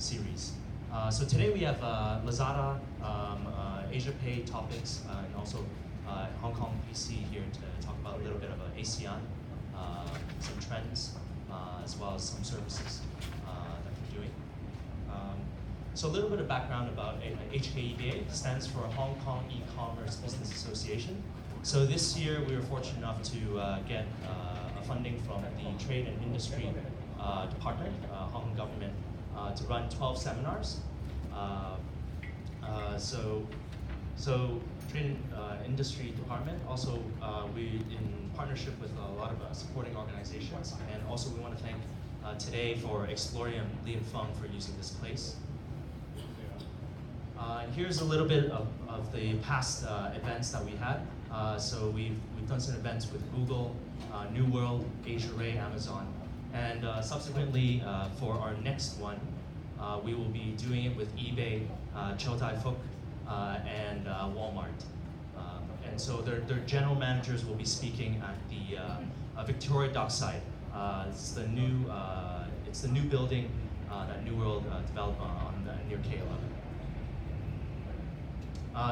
series. So today we have Lazada, AsiaPay topics, and also Hong Kong PC here to talk about a little bit of ASEAN, some trends, as well as some services that we're doing. So a little bit of background about HKEBA. Stands for Hong Kong E-Commerce Business Association. So this year we were fortunate enough to get funding from the Trade and Industry Department, Hong Kong government, to run 12 seminars. So Trade and Industry Department, also we in partnership with a lot of supporting organizations, and also we want to thank today for Explorium, Li and Feng, for using this place. And here's a little bit of the past events that we had. So we've done some events with Google, New World, Asia Ray, Amazon, and subsequently for our next one, we will be doing it with eBay, Chow Tai Fook, and Walmart. And so their general managers will be speaking at the Victoria Dockside. It's the new building that New World developed near K11.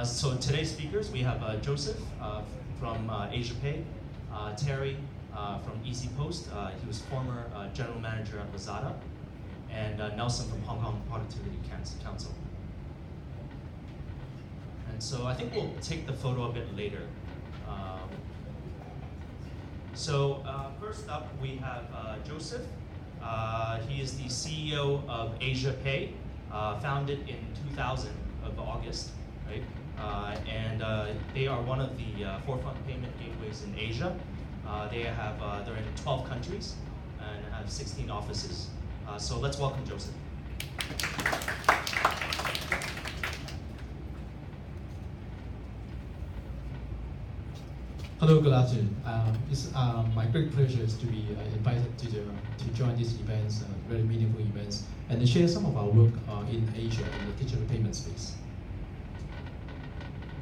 So today's speakers, we have Joseph from AsiaPay, Terry from Easy Post, he was former general manager at Lazada, and Nelson from Hong Kong Productivity Council. And so I think we'll take the photo a bit later. So first up we have Joseph. He is the CEO of AsiaPay, founded in 2000 of August. Right? And they are one of the forefront payment gateways in Asia. They're in 12 countries and have 16 offices. So let's welcome Joseph. Hello, good afternoon. It's my great pleasure to be invited to join these events, very meaningful events, and to share some of our work in Asia in the digital payment space.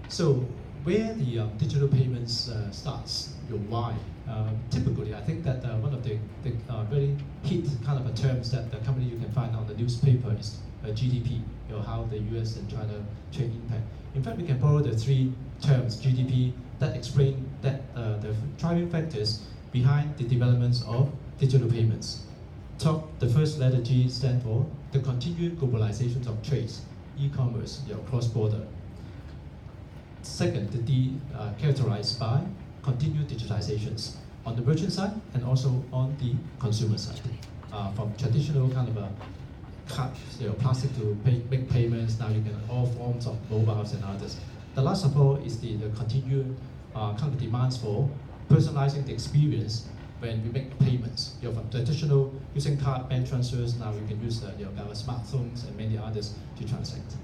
So where the digital payments starts, why? Typically, I think that one of the very hit kind of terms that the company you can find on the newspaper is GDP, how the US and China trade impact. In fact, we can borrow the three terms GDP that explain that the driving factors behind the developments of digital payments. The first letter G stands for the continued globalization of trade, e-commerce, cross-border. Second, the D characterized by continued digitalizations on the merchant side and also on the consumer side. From traditional kind of cut, plastic to make payments, now you can all forms of mobiles and others. The last of all is the continued kind of demands for personalizing the experience when we make payments. From traditional using card, bank transfers, now you can use our smartphones and many others to transact.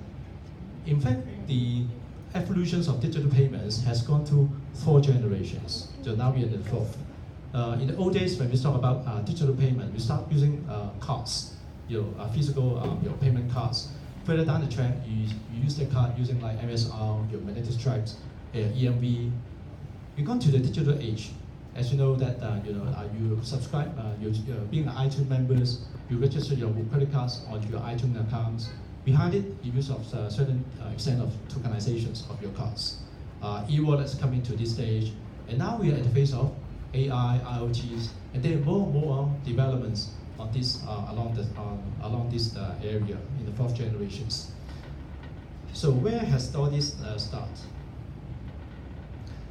In fact, the evolutions of digital payments has gone through 4 generations. So now we're in the 4th. In the old days, when we talk about digital payment, we start using cards, physical payment cards. Further down the track, you use the card using like MSR, your magnetic stripes, EMV. We've gone to the digital age. As you know that you subscribe, being an iTunes members, you register your credit cards onto your iTunes accounts. Behind it, the use of certain extent of tokenizations of your cards. E-wallets coming to this stage, and now we are at the phase of AI, IoTs, and there are more developments on this along this area in the 4th generations. So where has all this start?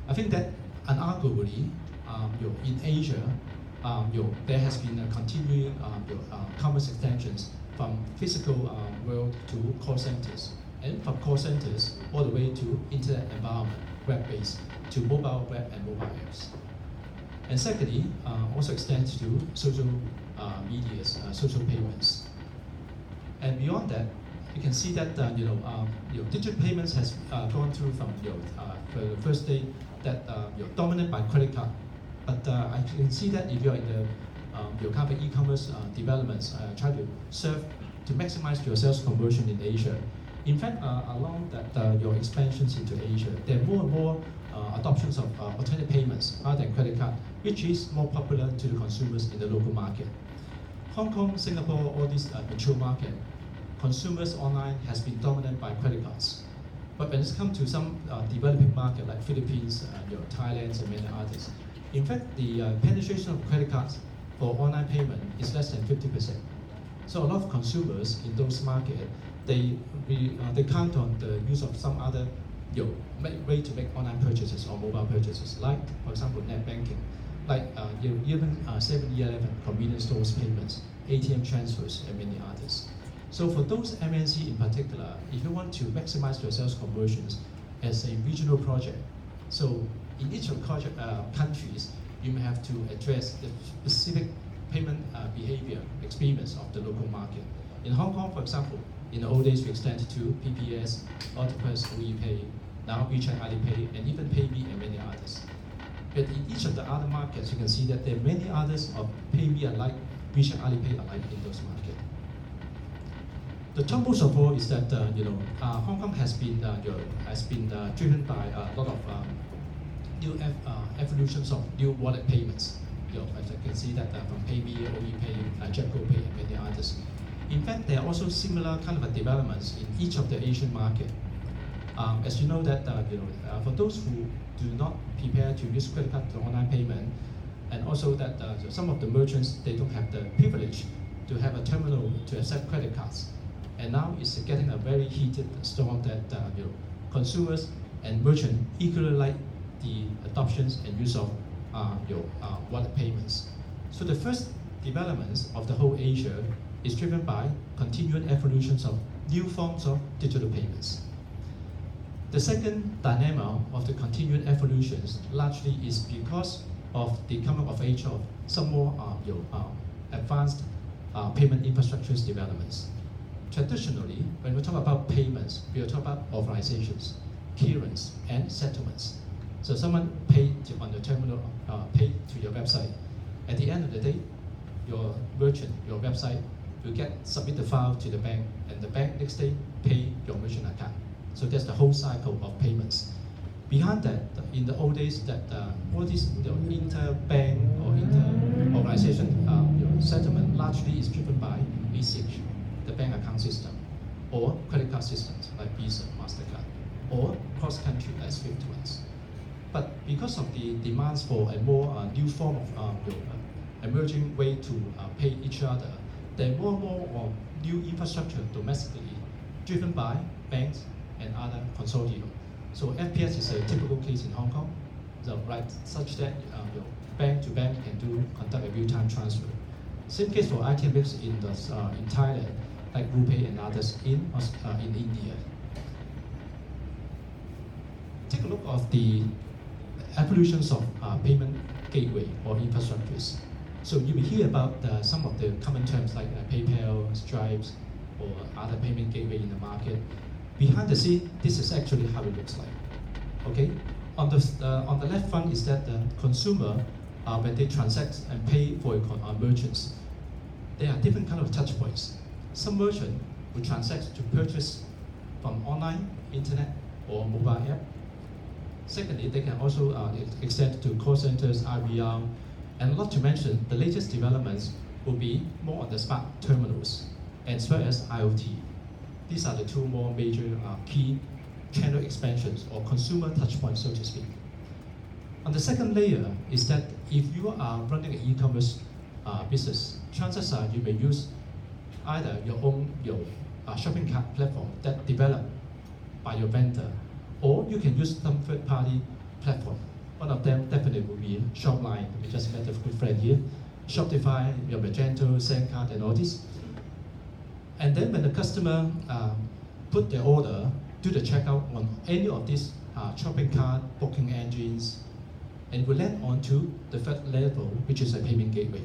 I think that unarguably, in Asia, there has been a continuing commerce extensions from physical world to call centers, and from call centers all the way to internet environment, web-based, to mobile web and mobile apps. And secondly, also extends to social media, social payments. And beyond that, you can see that digital payments has gone through from the first day that dominated by credit card. But I can see that if you're in the your kind of e-commerce developments, try to serve to maximize your sales conversion in Asia. In fact, along that your expansions into Asia, there are more and more adoptions of alternative payments other than credit card, which is more popular to the consumers in the local market. Hong Kong, Singapore, all these mature market consumers online has been dominated by credit cards. But when it's come to some developing market like Philippines, Thailand, and many others, in fact, the penetration of credit cards for online payment is less than 50%. So a lot of consumers in those markets, they count on the use of some other way to make online purchases or mobile purchases, like, for example, net banking, like even 7-Eleven convenience stores payments, ATM transfers, and many others. So for those MNC in particular, if you want to maximize your sales conversions as a regional project, so in each of the countries, you may have to address the specific payment behavior experience of the local market. In Hong Kong, for example, in the old days, we extended to PPS, Octopus, WePay, now WeChat Alipay, and even PayMe and many others. But in each of the other markets, you can see that there are many others of PayMe alike, WeChat Alipay alike in those markets. The topmost of all is that Hong Kong has been driven by a lot of new evolutions of new wallet payments. As you can see that from PayMe, WePay, JetGoPay, and many others. In fact, there are also similar kind of developments in each of the Asian market. As you know that for those who do not prepare to use credit card to online payment, and also that some of the merchants, they don't have the privilege to have a terminal to accept credit cards. And now it's getting a very heated storm that consumers and merchants equally like the adoptions and use of wallet payments. So the first developments of the whole Asia is driven by continued evolutions of new forms of digital payments. The second dynamic of the continued evolutions largely is because of the coming of age of some more advanced payment infrastructures developments. Traditionally, when we talk about payments, we are talking about authorizations, clearance, and settlements. So someone paid on the terminal, paid to your website. At the end of the day, your merchant, your website, will submit the file to the bank, and the bank next day pay your merchant account. So that's the whole cycle of payments. Behind that, in the old days, that all these inter-bank or inter-organization settlement largely is driven by ACH, the bank account system, or credit card systems like Visa, MasterCard, or cross-country like SWIFT ones. But because of the demands for a more new form of emerging way to pay each other, there are more and more new infrastructure domestically driven by banks and other consortium. So FPS is a typical case in Hong Kong, such that bank to bank can conduct a real-time transfer. Same case for ITMX in Thailand, like RuPay and others in India. Take a look at the evolutions of payment gateway or infrastructures. So you will hear about some of the common terms like PayPal, Stripes, or other payment gateway in the market. Behind the scene, this is actually how it looks like. Okay, on the left front is that the consumer, when they transact and pay for merchants, there are different kind of touch points. Some merchant will transact to purchase from online, internet, or mobile app. Secondly, they can also extend to call centers, IVR, and not to mention the latest developments will be more on the smart terminals as well as IoT. These are the two more major key channel expansions or consumer touchpoints, so to speak. On the second layer is that if you are running an e-commerce business, chances are you may use either your own shopping cart platform that developed by your vendor, or you can use some third-party platform. One of them definitely will be Shopline. We just met a good friend here. Shopify, your Magento, Sendcard, and all this. And then when the customer put their order, do the checkout on any of these shopping cart booking engines, and will land onto the third level, which is a payment gateway.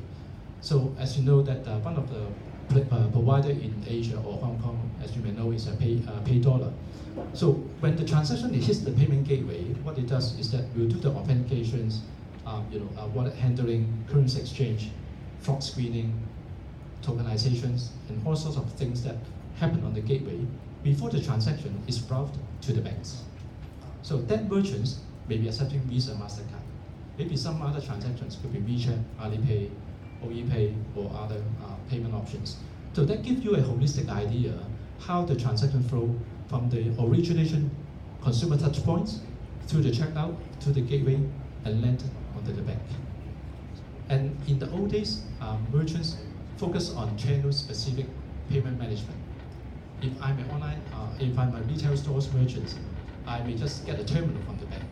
So as you know that one of the provider in Asia or Hong Kong, as you may know, is a PayDollar. So when the transaction hits the payment gateway, what it does is that we'll do the authentications, wallet handling, currency exchange, fraud screening, tokenizations, and all sorts of things that happen on the gateway before the transaction is routed to the banks. So that merchants may be accepting Visa, MasterCard. Maybe some other transactions could be WeChat, Alipay, WePay, or other payment options. So that gives you a holistic idea how the transaction flow from the origination consumer touch points through the checkout to the gateway and land onto the bank. And in the old days, merchants focus on channel-specific payment management. If I'm a retail stores merchant, I may just get a terminal from the bank.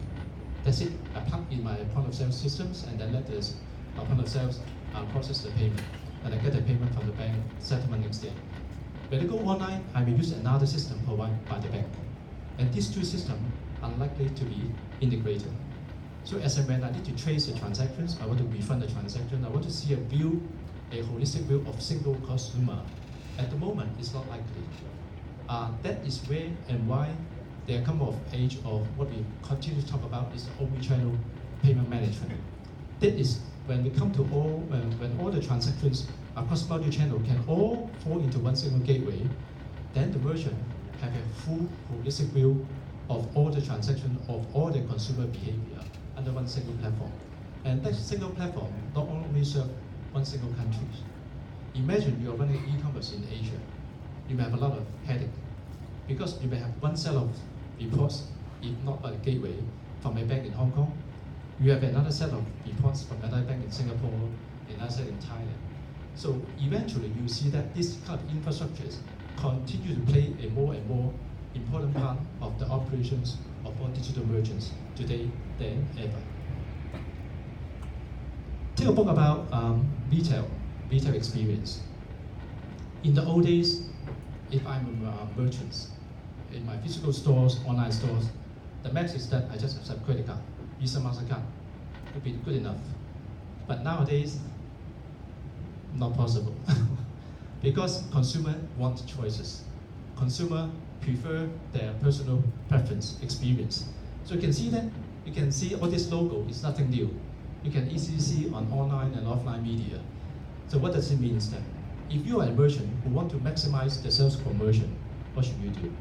That's it. I plug in my point of sale systems and then let the point of sales process the payment. And I get the payment from the bank, settlement next day. When I go online, I may use another system provided by the bank. And these two systems are likely to be integrated. So as and when I need to trace the transactions, I want to refund the transaction, I want to see a holistic view of single consumer. At the moment, it's not likely. That is where and why there come of age of what we continue to talk about is the omni-channel payment management. That is when we come to when all the transactions across multi-channel can all fall into one single gateway, then the merchant have a full holistic view of all the transactions of all the consumer behavior under one single platform. And that single platform not only serve one single country. Imagine you are running e-commerce in Asia. You may have a lot of headache because you may have one set of reports, if not a gateway, from a bank in Hong Kong. You have another set of reports from another bank in Singapore, another set in Thailand. So eventually you see that this kind of infrastructures continue to play a more and more important part of the operations of all digital merchants today than ever. Take a book about retail experience. In the old days, if I'm a merchant in my physical stores, online stores, the max is that I just accept credit card, Visa, MasterCard, would be good enough. But nowadays, not possible. Because consumer want choices. Consumer prefer their personal preference, experience. So you can see all this logo is nothing new. You can easily see on online and offline media. So what does it mean then? If you are a merchant who want to maximize the sales conversion, what should you do?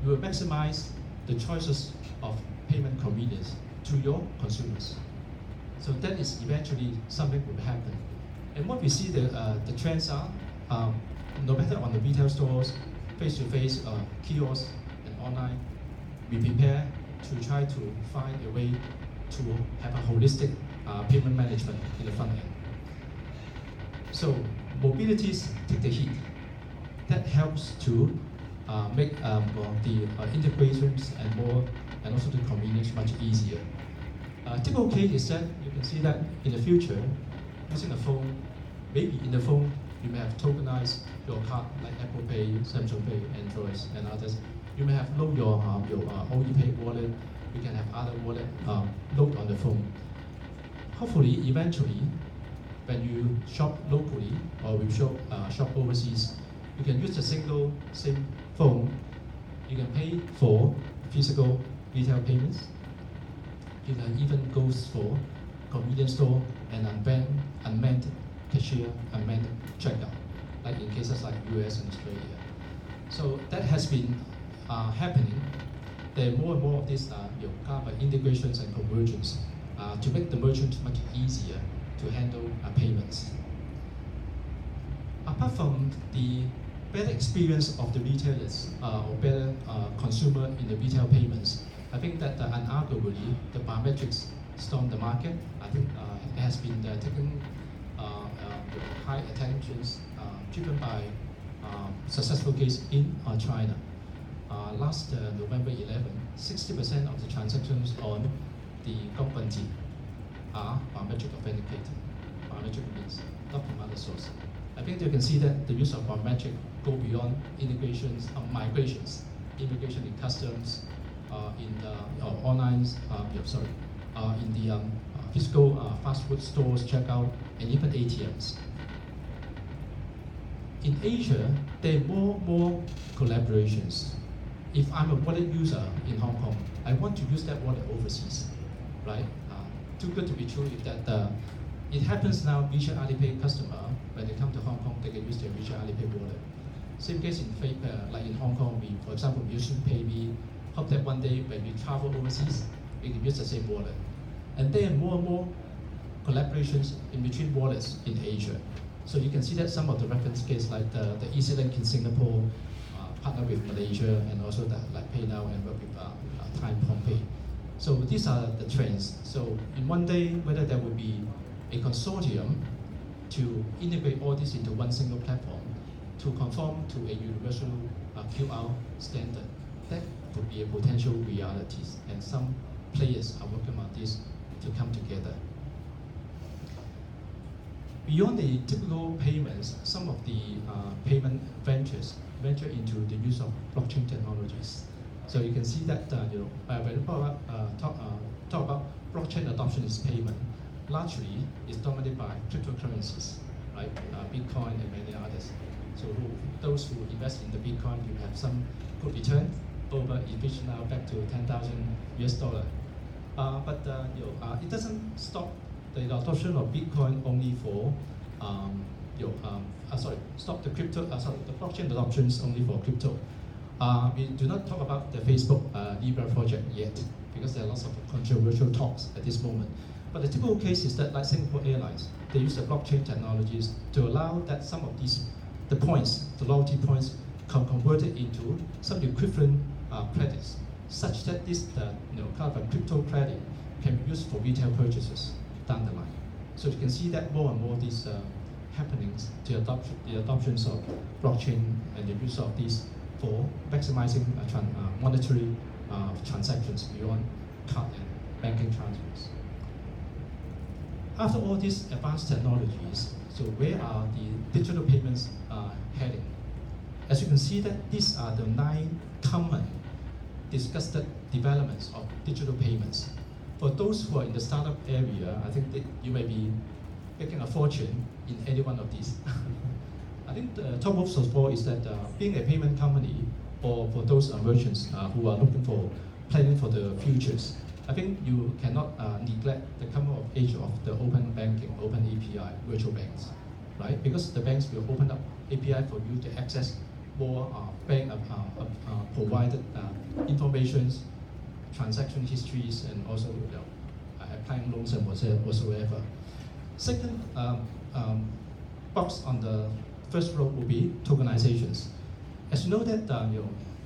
You will maximize the choices of payment convenience to your consumers. So that is eventually something will happen. And what we see the trends are, no matter on the retail stores, face-to-face, kiosks, and online, we prepare to try to find a way to have a holistic payment management in the front end. So mobilities take the heat. That helps to make the integrations and also the convenience much easier. Typical case is that you can see that in the future, using a phone, maybe in the phone you may have tokenized your card like Apple Pay, Samsung Pay, Android, and others. You may have load your OEPay wallet. You can have other wallet load on the phone. Hopefully, eventually, when you shop locally or we shop overseas, you can use the same phone. You can pay for physical retail payments. You can even go for convenience store and unmanned cashier, unmanned checkout, like in cases like US and Australia. So that has been happening. There are more and more of these kind of integrations and convergence to make the merchant much easier to handle payments. Apart from the better experience of the retailers or better consumer in the retail payments, I think that unarguably the biometrics stormed the market. I think it has been taken high attentions driven by successful case in China. Last November 11, 60% of the transactions on the Gongbanji are biometric authenticated. Biometric means not from other source. I think you can see that the use of biometric go beyond integrations, migrations, immigration in customs, in the online, in the physical fast food stores, checkout, and even ATMs. In Asia, there are more collaborations. If I'm a wallet user in Hong Kong, I want to use that wallet overseas, right? Too good to be true if that it happens now. WeChat Alipay customer, when they come to Hong Kong, they can use their WeChat Alipay wallet. Same case in like in Hong Kong, for example, we use PayMe. Hope that one day when we travel overseas, we can use the same wallet. And there are more and more collaborations in between wallets in Asia. So you can see that some of the reference cases like the EasyLink in Singapore, partner with Malaysia and also like PayNow and work with Thai PhonePe. So these are the trends. So in one day, whether there will be a consortium to integrate all this into one single platform to conform to a universal QR standard, that could be a potential reality, and some players are working on this to come together. Beyond the typical payments, some of the payment ventures venture into the use of blockchain technologies. So you can see that when we talk about blockchain adoption is payment, largely is dominated by cryptocurrencies, right? Bitcoin and many others. So those who invest in the Bitcoin, you have some good return over it reached now back to 10,000 US dollar. But it doesn't stop the adoption of Bitcoin only for stop the blockchain adoptions only for crypto. We do not talk about the Facebook Libra project yet because there are lots of controversial talks at this moment. But the typical case is that, like Singapore Airlines, they use the blockchain technologies to allow that some of these, the loyalty points, converted into some equivalent credits, such that this kind of a crypto credit can be used for retail purchases down the line. So you can see that more and more these happenings, the adoptions of blockchain and the use of these for maximizing monetary transactions beyond card and banking transfers. After all these advanced technologies, so where are the digital payments heading? As you can see that these are the 9 common discussed developments of digital payments. For those who are in the startup area, I think that you may be making a fortune in any one of these. I think the top of all is that being a payment company, or for those merchants who are looking for planning for the futures, I think you cannot neglect the coming of age of the open banking, open API, virtual banks, right? Because the banks will open up API for you to access more bank provided informations, transaction histories, and also applying loans and whatsoever. Second box on the first row will be tokenizations. As you know that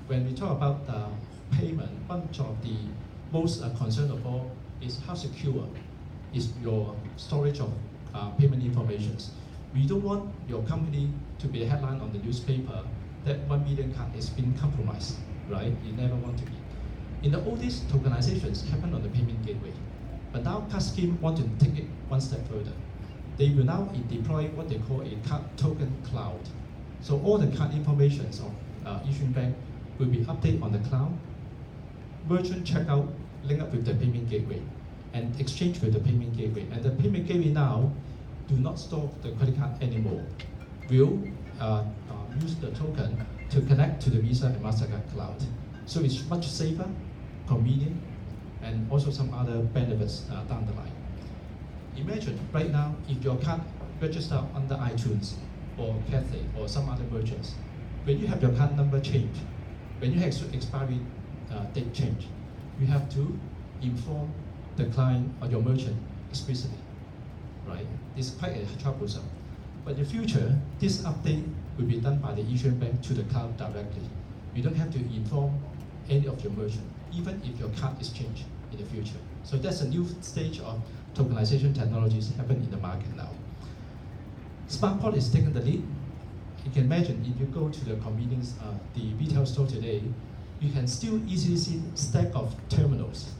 when we talk about payment, one of the most concern of all is how secure is your storage of payment informations. We don't want your company to be a headline on the newspaper that 1 million card has been compromised, right? You never want to be. In the old days, tokenizations happen on the payment gateway, but now card scheme want to take it one step further. They will now deploy what they call a card token cloud. So all the card informations of issuing bank will be updated on the cloud. Merchant checkout link up with the payment gateway and exchange with the payment gateway. And the payment gateway now do not store the credit card anymore. Will use the token to connect to the Visa and MasterCard cloud. So it's much safer, convenient, and also some other benefits down the line. Imagine right now if your card registered under iTunes or Cathay or some other merchants, when you have your card number changed, when you have expiry date change, you have to inform the client or your merchant explicitly, right? It's quite troublesome. But in the future, this update will be done by the issuing bank to the cloud directly. You don't have to inform any of your merchant, even if your card is changed in the future. So that's a new stage of tokenization technologies happening in the market now. SmartPort is taking the lead. You can imagine if you go to the convenience, the retail store today, you can still easily see stack of terminals.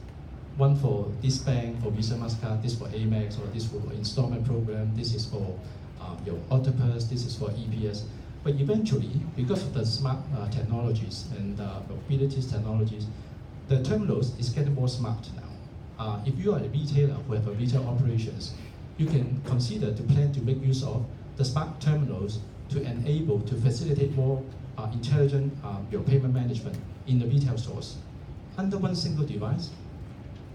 One for this bank, for Visa, MasterCard, this for Amex, or this for installment program, this is for your Octopus, this is for EPS. But eventually, because of the smart technologies and mobility technologies, the terminals is getting more smart now. If you are a retailer who have a retail operations, you can consider to plan to make use of the smart terminals to enable, to facilitate more intelligent your payment management in the retail stores. Under one single device,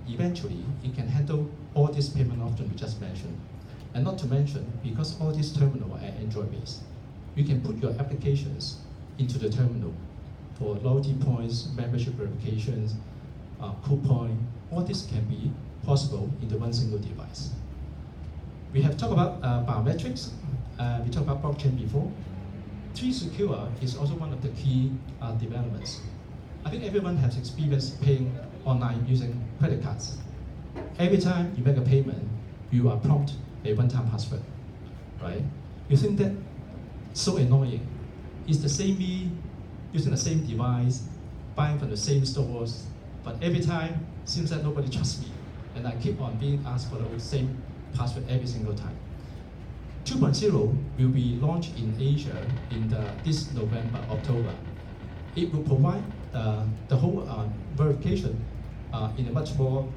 eventually it can handle all these payment options we just mentioned. And not to mention, because all these terminals are Android-based, you can put your applications into the terminal for loyalty points, membership verifications, coupon. All this can be possible in the one single device. We have talked about biometrics. We talked about blockchain before. Secure is also one of the key developments. I think everyone has experience paying online using credit cards. Every time you make a payment, you are prompted a one-time password, right? You think that so annoying. It's the same me using the same device, buying from the same stores, but every time seems that nobody trusts me, and I keep on being asked for the same password every single time. 2.0 will be launched in Asia in this November, October. It will provide the whole verification in a much more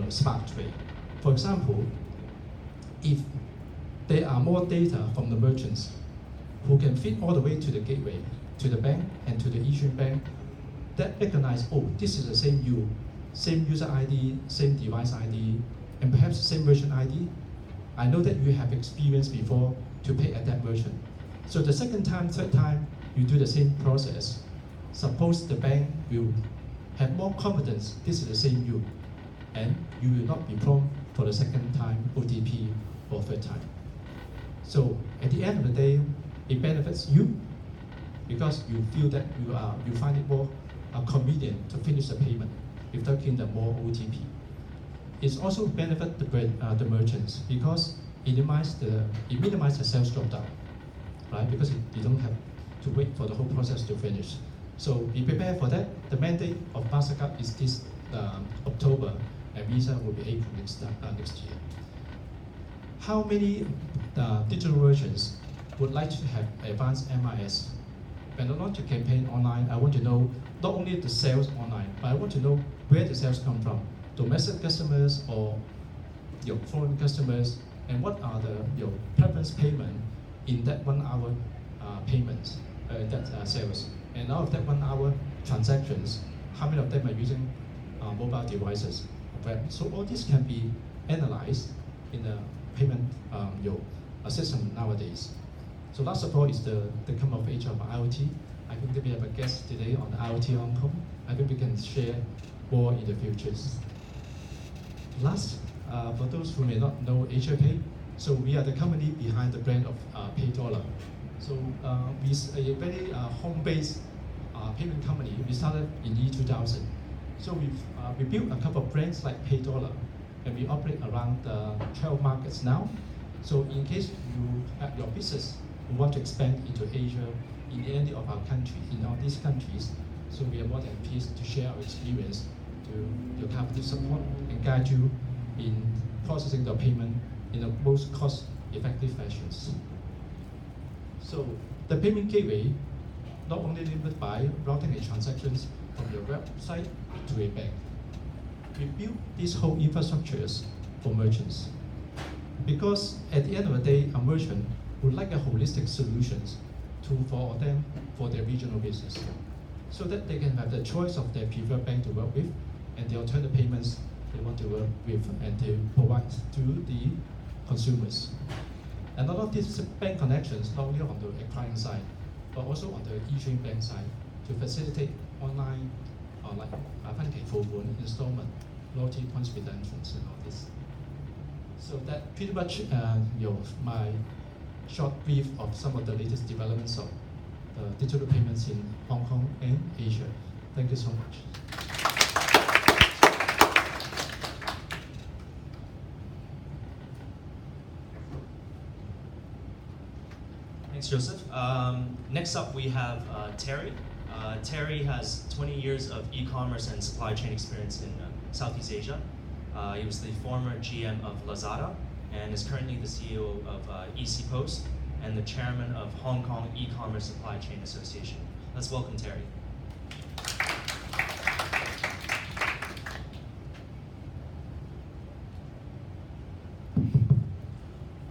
smart way. For example, if there are more data from the merchants who can fit all the way to the gateway, to the bank and to the issuing bank, that recognize, oh, this is the same you, same user ID, same device ID, and perhaps same merchant ID. I know that you have experience before to pay at that merchant. So the second time, third time, you do the same process. Suppose the bank will have more confidence this is the same you, and you will not be prompt for the second time OTP or third time. So at the end of the day, it benefits you because you feel that you find it more convenient to finish the payment without getting the more OTP. It also benefits the merchants because it minimizes the sales drop down, right? Because you don't have to wait for the whole process to finish. So be prepared for that. The mandate of MasterCard is this October, and Visa will be April next year. How many digital merchants would like to have advanced MIS? When I launch a campaign online, I want to know not only the sales online, but I want to know where the sales come from. Domestic customers or your foreign customers, and what are the preference payment in that 1 hour payments, that sales. And out of that 1 hour transactions, how many of them are using mobile devices? So all this can be analyzed in the payment system nowadays. So last of all is the come of age of IoT. I think that we have a guest today on IoT Hong Kong. I think we can share more in the futures. Last, for those who may not know HKEBA, so we are the company behind the brand of PayDollar. So we are a very home-based payment company. We started in the year 2000. So we built a couple of brands like PayDollar, and we operate around 12 markets now. So in case you have your business who want to expand into Asia, in any of our country, in all these countries, so we are more than pleased to share our experience to your company support and guide you in processing the payment in the most cost-effective fashions. So the payment gateway not only limited by routing a transactions from your website to a bank. We built these whole infrastructures for merchants. Because at the end of the day, a merchant would like a holistic solutions for them for their regional business, so that they can have the choice of their preferred bank to work with and the alternative payments they want to work with and to provide to the consumers. And a lot of these bank connections, not only on the acquiring side, but also on the issuing bank side, to facilitate online like 分期付款, installment, loyalty points redemptions, and all this. So that pretty much my short brief of some of the latest developments of digital payments in Hong Kong and Asia. Thank you so much. Thanks, Joseph. Next up, we have Terry. Terry has 20 years of e-commerce and supply chain experience in Southeast Asia. He was the former GM of Lazada and is currently the CEO of EC Post and the chairman of Hong Kong E-commerce Supply Chain Association. Let's welcome Terry.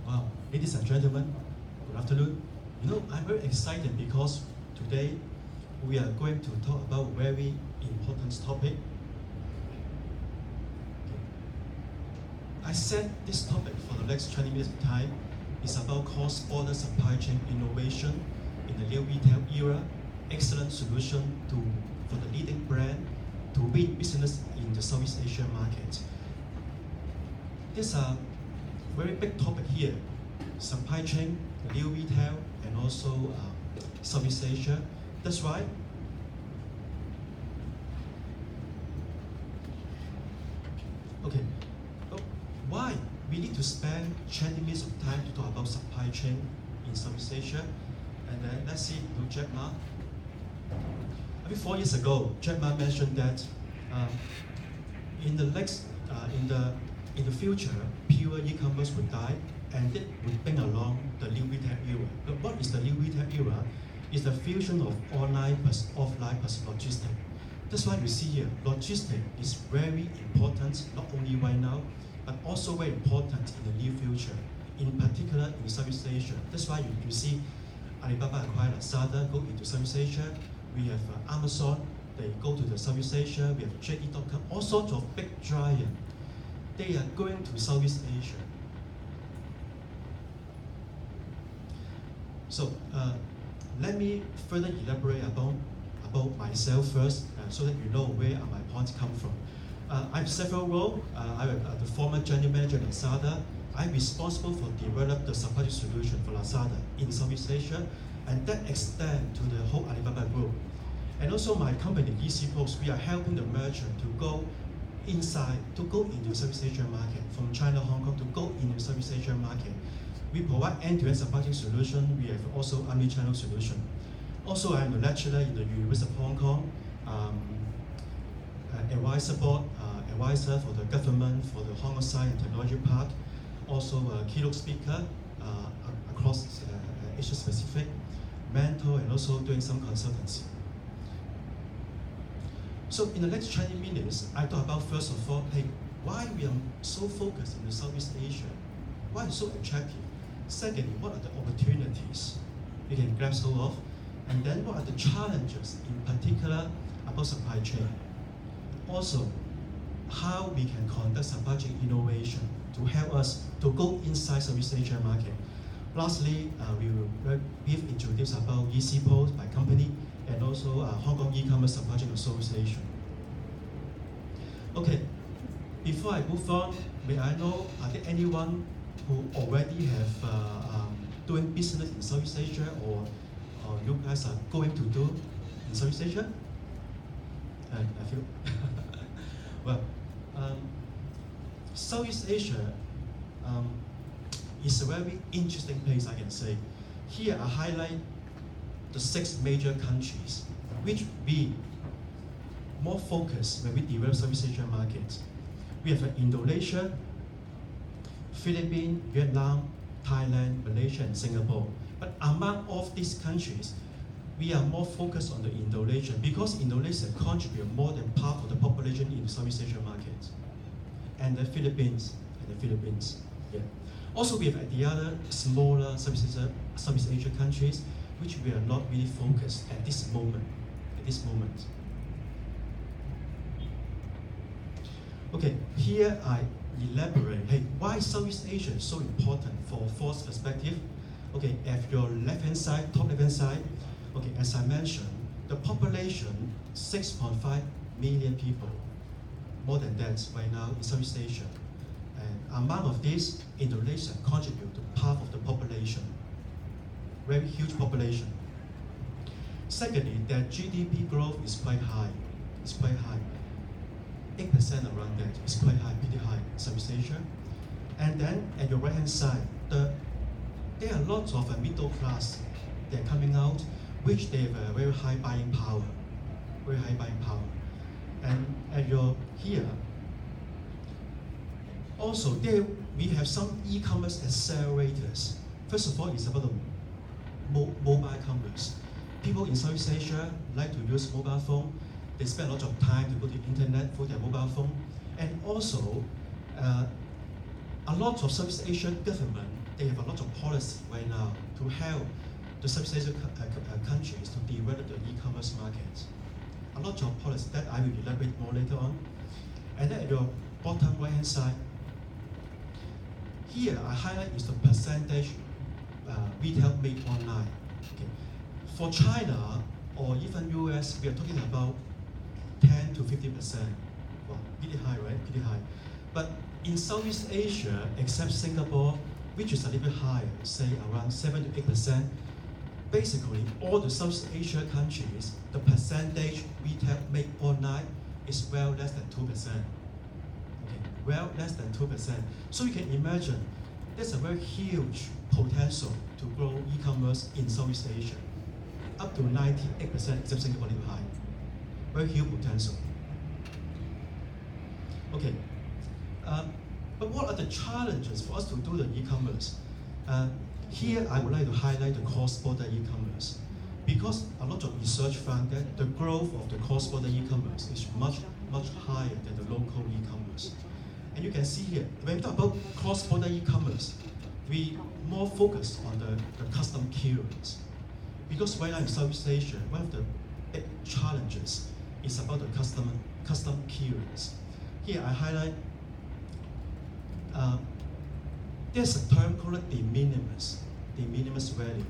Wow, ladies and gentlemen, good afternoon. You know, I'm very excited because today we are going to talk about a very important topic. I said this topic for the next 20 minutes of time is about cross-border supply chain innovation in the new retail era, excellent solution for the leading brand to win business in the Southeast Asia market. This is a very big topic here, supply chain, the new retail, and also Southeast Asia. That's why why we need to spend 20 minutes of time to talk about supply chain in Southeast Asia. And then let's see Jack Ma. I think 4 years ago, Jack Ma mentioned that in the future, pure e-commerce would die, and it would bring along the new retail era. But what is the new retail era? It's the fusion of online plus offline plus logistics. That's why you see here, logistics is very important, not only right now, but also very important in the near future, in particular in Southeast Asia. That's why you see Alibaba acquire Lazada, go into Southeast Asia. We have Amazon, they go to the Southeast Asia. We have JD.com, all sorts of big giants. They are going to Southeast Asia. So let me further elaborate about myself first, so that you know where my points come from. I have several roles. I'm the former general manager at Lazada. I'm responsible for develop the supply chain solution for Lazada in Southeast Asia, and that extends to the whole Alibaba group. And also my company, EC Post, we are helping the merchant to go inside, to go into the Southeast Asian market, from China, Hong Kong, to go into the Southeast Asian market. We provide end-to-end supply chain solution. We have also omni-channel solution. Also, I'm a lecturer in the University of Hong Kong, advisor board, advisor for the government for the Hong Kong Science and Technology Park. Also a keynote speaker across Asia Pacific, mentor, and also doing some consultancy. So in the next 20 minutes, I talk about first of all, hey, why we are so focused in the Southeast Asia? Why it's so attractive? Secondly, what are the opportunities we can grasp hold of? And then what are the challenges, in particular about supply chain? Also, how we can conduct supply chain innovation to help us to go inside Southeast Asia market. Lastly, we will brief introduce about EC Post, my company, and also Hong Kong E-commerce Supply Chain Association. Okay, before I move on, may I know, are there anyone who already have doing business in Southeast Asia, or you guys are going to do in Southeast Asia? I feel. Well, Southeast Asia is a very interesting place, I can say. Here I highlight the 6 major countries which we more focus when we develop Southeast Asia markets. We have Indonesia, Philippines, Vietnam, Thailand, Malaysia, and Singapore. But among all these countries, we are more focused on the Indonesia because Indonesia contributes more than half of the population in the Southeast Asia market, and the Philippines, Yeah. Also, we have the other smaller Southeast Asia countries, which we are not really focused at this moment. Okay, here I elaborate. Hey, why Southeast Asia is so important for force perspective? Okay, at your left-hand side, top left-hand side. Okay, as I mentioned, the population 6.5 million people, more than that right now in Southeast Asia. And amount of this, Indonesia contribute to half of the population. Very huge population. Secondly, their GDP growth is quite high. 8% around that is quite high, pretty high, Southeast Asia. And then at your right-hand side, there are lots of middle class. They're coming out, which they have a very high buying power. And at your here, also there we have some e-commerce accelerators. First of all, it's about the mobile commerce. People in Southeast Asia like to use mobile phone. They spend a lot of time to go to the internet for their mobile phone. And also, a lot of Southeast Asian government, they have a lot of policy right now to help the Southeast Asian countries to develop the e-commerce market. A lot of policy that I will elaborate more later on. And then at your bottom right-hand side, here I highlight is the percentage retail made online. Okay. For China or even US, we are talking about 10 to 50%. Wow, pretty high, right? Pretty high. But in Southeast Asia, except Singapore, which is a little bit higher, say around 7 to 8%, basically all the Southeast Asia countries, the percentage retail make online is well less than 2%. Okay, well less than 2%. So you can imagine there's a very huge potential to grow e-commerce in Southeast Asia, up to 98% except Singapore a little high. Very huge potential. Okay, but what are the challenges for us to do the e-commerce? Here I would like to highlight the cross-border e-commerce, because a lot of research found that the growth of the cross-border e-commerce is much higher than the local e-commerce. And you can see here, when we talk about cross-border e-commerce, we more focus on the custom clearance. Because right now in Southeast Asia, one of the big challenges is about the custom clearance. Here I highlight, there's a term called de minimis value.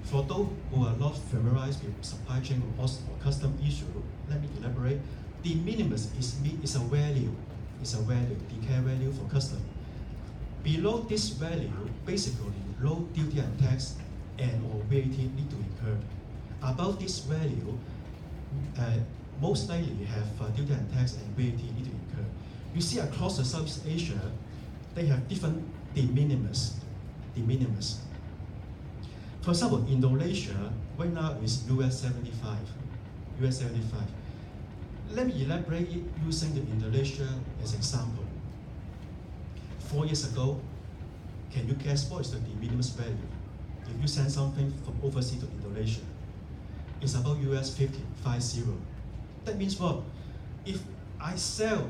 For those who are not familiarized with supply chain or custom issue, let me elaborate. De minimis is a value, declared value for custom. Below this value, basically, no duty and tax and or VAT need to incur. Above this value, most likely have duty and tax and VAT need to incur. You see across the Southeast Asia, they have different de minimis. For example, Indonesia right now is US 75. Let me elaborate it using the Indonesia as example. 4 years ago, can you guess what is the de minimis value? If you send something from overseas to Indonesia, it's about US 50. That means what? If I sell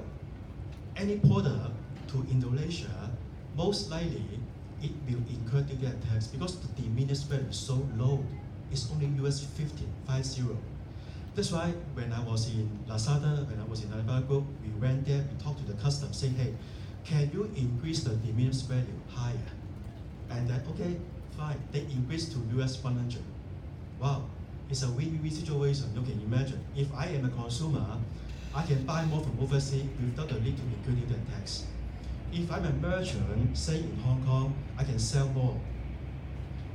any product to Indonesia, most likely it will incur duty and tax because the de minimis value is so low. It's only US 50. That's why when I was in Lazada, when I was in Alibaba Group, we went there, we talked to the customs, saying, hey, can you increase the de minimis value higher? And then, okay, fine. They increased to US 100. Wow, it's a win-win situation. You can imagine. If I am a consumer, I can buy more from overseas without the need to incur duty and tax. If I'm a merchant, say in Hong Kong, I can sell more.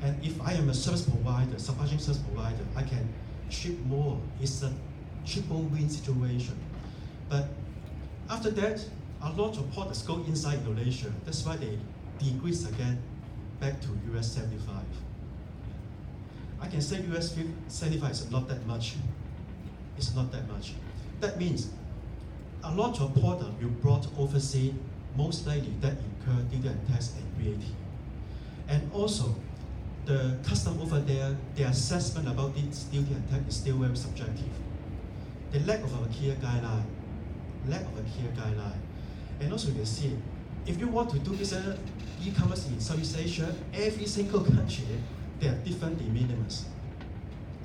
And if I am a service provider, supply chain service provider, I can ship more. It's a triple win situation. But after that, a lot of products go inside Indonesia. That's why they decrease again back to US 75. I can say US 75 is not that much. It's not that much. That means a lot of product you brought overseas, most likely that incur duty and tax and VAT. And also, the custom over there, the assessment about this duty and tax is still very subjective. The lack of a clear guideline. And also you can see, if you want to do business e-commerce in Southeast Asia, every single country, they have different de minimis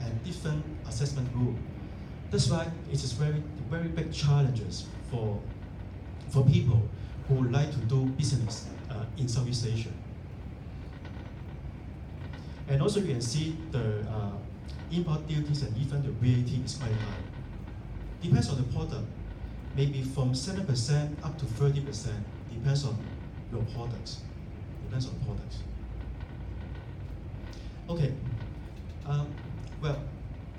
and different assessment rule. That's why it is very big challenges for people who would like to do business in Southeast Asia. And also you can see the import duties and even the VAT is quite high. Depends on the product, maybe from 7% up to 30%, depends on your products. Okay, well,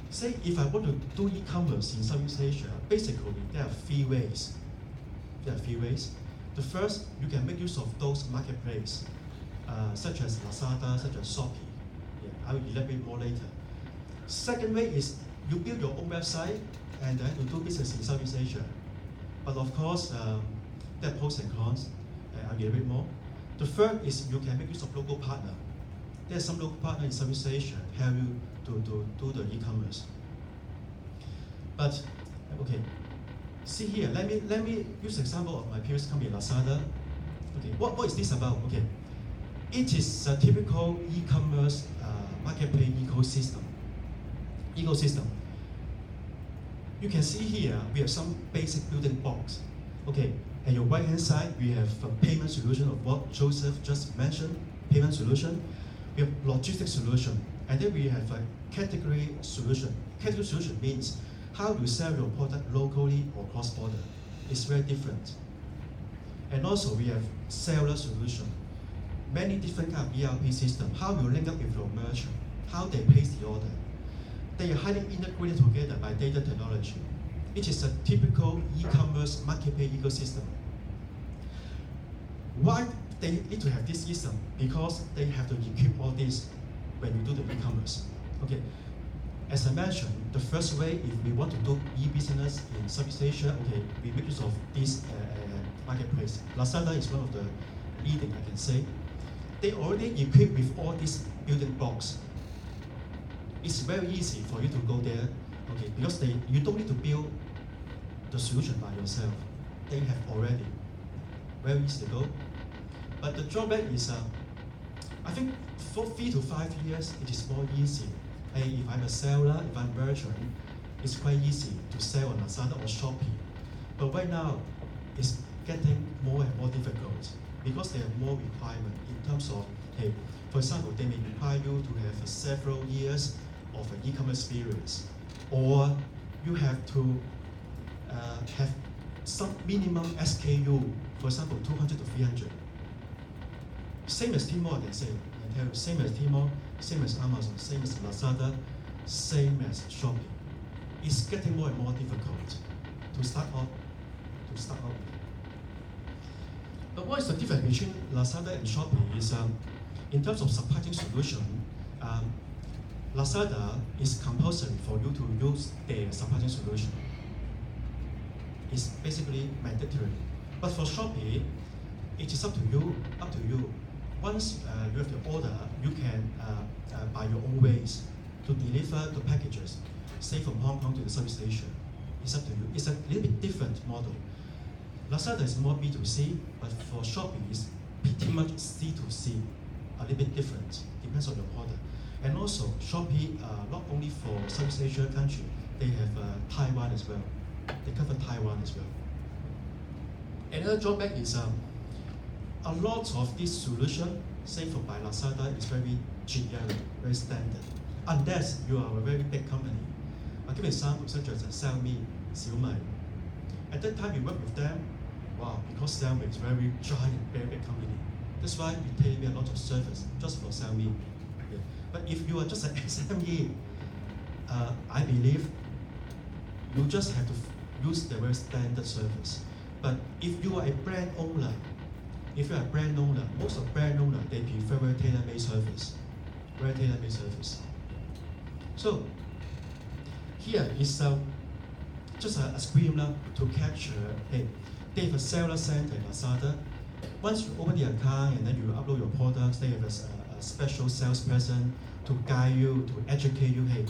say if I want to do e-commerce in Southeast Asia, basically there are three ways. The first, you can make use of those marketplaces, such as Lazada, such as Shopee. Yeah, I will elaborate more later. Second way is you build your own website and then you do business in Southeast Asia. But of course, there are pros and cons. I'll elaborate more. The third is you can make use of local partner. There are some local partners in Southeast Asia help you to do the e-commerce. But okay, see here. Let me use example of my previous company, Lazada. Okay, what is this about? Okay, it is a typical e-commerce marketplace ecosystem. You can see here we have some basic building blocks. Okay, at your right hand side we have a payment solution of what Joseph just mentioned. Payment solution. We have logistics solution, and then we have a category solution. Category solution means how you sell your product locally or cross-border. It's very different. And also we have seller solution. Many different kind of ERP system. How you link up with your merchant. how they place the order. They are highly integrated together by data technology. It is a typical e-commerce marketplace ecosystem. Why they need to have this system? Because they have to equip all this when you do the e-commerce. Okay, as I mentioned, the first way, if we want to do e-business in Southeast Asia, okay, we make use of this marketplace. Lazada is one of the leading, I can say. They already equipped with all these building blocks. It's very easy for you to go there, okay, because you don't need to build the solution by yourself. They have already. Very easy to go. But the drawback is, I think for 3 to 5 years, it is more easy. Hey, if I'm a seller, if I'm a merchant, it's quite easy to sell on Lazada or Shopee. But right now, it's getting more and more difficult because there are more requirements in terms of, hey, for example, they may require you to have several years of an e-commerce experience, or you have to have some minimum SKU, for example, 200 to 300. Same as Tmall, I can say. I tell you, same as Tmall, same as Amazon, same as Lazada, same as Shopee. It's getting more and more difficult to start off. But what is the difference between Lazada and Shopee is, in terms of supply chain solution, Lazada is compulsory for you to use their supply chain solution. It's basically mandatory. But for Shopee, it is up to you. Once you have the order, you can by your own ways to deliver the packages, say from Hong Kong to the Southeast Asia. It's up to you. It's a little bit different model. Lazada is more B2C, but for Shopee it's pretty much C2C, a little bit different, depends on your product. And also Shopee, not only for Southeast Asia country, they have Taiwan as well. They cover Taiwan as well. Another drawback is a lot of this solution, say for by Lazada, is very generic, very standard, unless you are a very big company. I'll give an example such as Xiaomi. At that time, we work with them. Wow, because Xiaomi is very giant, very big company. That's why we pay me a lot of service just for Xiaomi. Okay. But if you are just an SME, I believe you just have to use the very standard service. But if you are a brand owner, most of brand owners, they prefer very tailor-made service. Very tailor-made service. So here is just a screen to capture, hey, they have a seller center in Lazada. Once you open the account and then you upload your products, they have a special salesperson to guide you, to educate you, hey,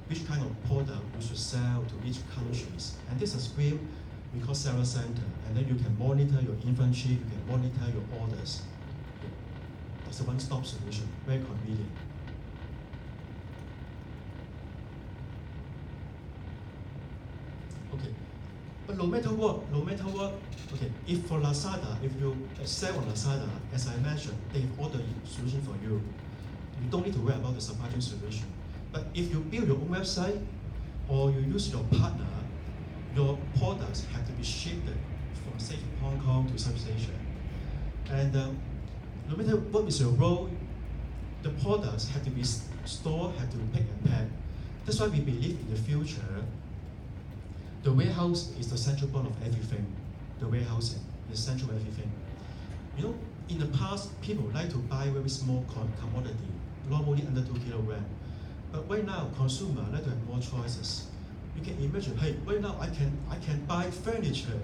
which kind of product you should sell to each countries. And this is a screen we call seller center, and then you can monitor your inventory, you can monitor your orders. It's a one-stop solution, very convenient. Okay, but no matter what, okay, if for Lazada, if you sell on Lazada, as I mentioned, they have all the solution for you. You don't need to worry about the supply chain solution. But if you build your own website, or you use your partner, your products have to be shipped from, say, Hong Kong to Southeast Asia. And no matter what is your role, the products have to be stored, have to be picked and packed. That's why we believe in the future, the warehouse is the central point of everything. The warehousing is central of everything. You know, in the past, people like to buy very small commodity, normally under 2 kilograms. But right now, consumers like to have more choices. You can imagine, hey, right now I can buy furniture,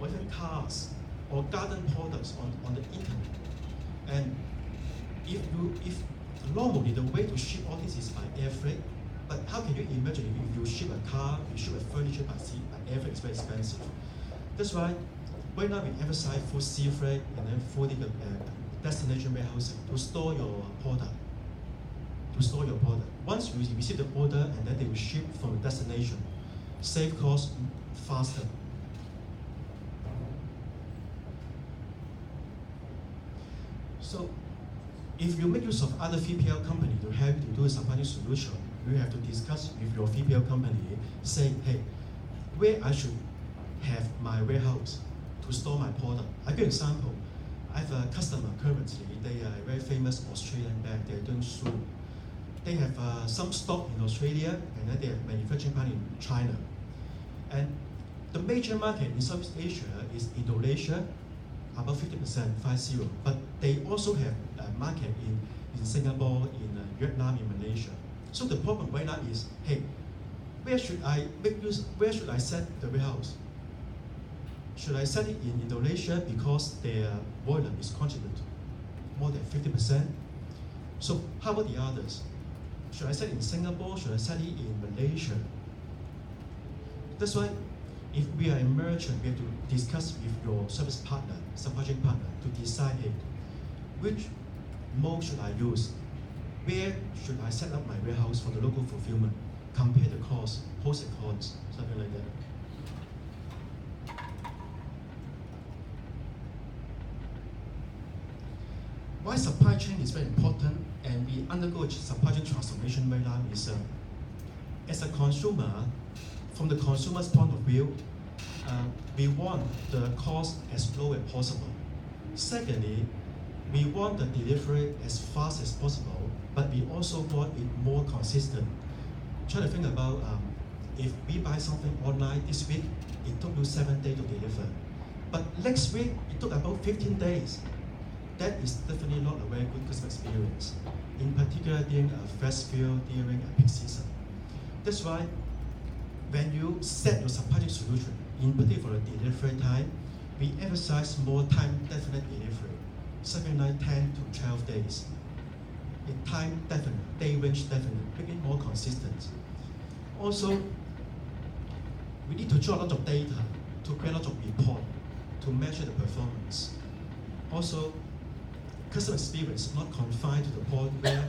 or even cars, or garden products on the internet. And if normally the way to ship all this is by air freight, but how can you imagine if you ship a car, you ship a furniture by sea, by air freight, it's very expensive. That's why right now we emphasize full sea freight and then full destination warehousing to store your product. Once you receive the order and then they will ship from the destination, save cost, faster. So if you make use of other 3PL company to help you to do a supply chain solution, you have to discuss with your 3PL company, saying, hey, where I should have my warehouse to store my product. I'll give you an example. I have a customer currently, they are a very famous Australian bank, they're doing shoe. they have some stock in Australia, and then they have manufacturing plant in China. And the major market in Southeast Asia is Indonesia, about 50%, 50. But they also have a market in Singapore, in Vietnam, in Malaysia. So the problem right now is, hey, where should I set the warehouse? Should I set it in Indonesia because their volume is contributed more than 50%? So how about the others? Should I set it in Singapore? Should I set it in Malaysia? That's why if we are a merchant, we have to discuss with your service partner, supply chain partner, to decide, hey, which mode should I use? Where should I set up my warehouse for the local fulfillment? Compare the cost, pros and cons, something like that. Why supply chain is very important and we undergo a supply chain transformation right now is, as a consumer, from the consumer's point of view, we want the cost as low as possible. Secondly, we want the delivery as fast as possible, but we also want it more consistent. Try to think about if we buy something online this week, it took you 7 days to deliver. But next week, it took about 15 days. That is definitely not a very good customer experience, in particular during a festival, during a peak season. That's why when you set your supply chain solution, in particular for the delivery time, we emphasize more time-definite delivery, something like 10 to 12 days. A time-definite, day range definite, make it more consistent. Also, we need to draw a lot of data to create a lot of report to measure the performance. Also, customer experience not confined to the point where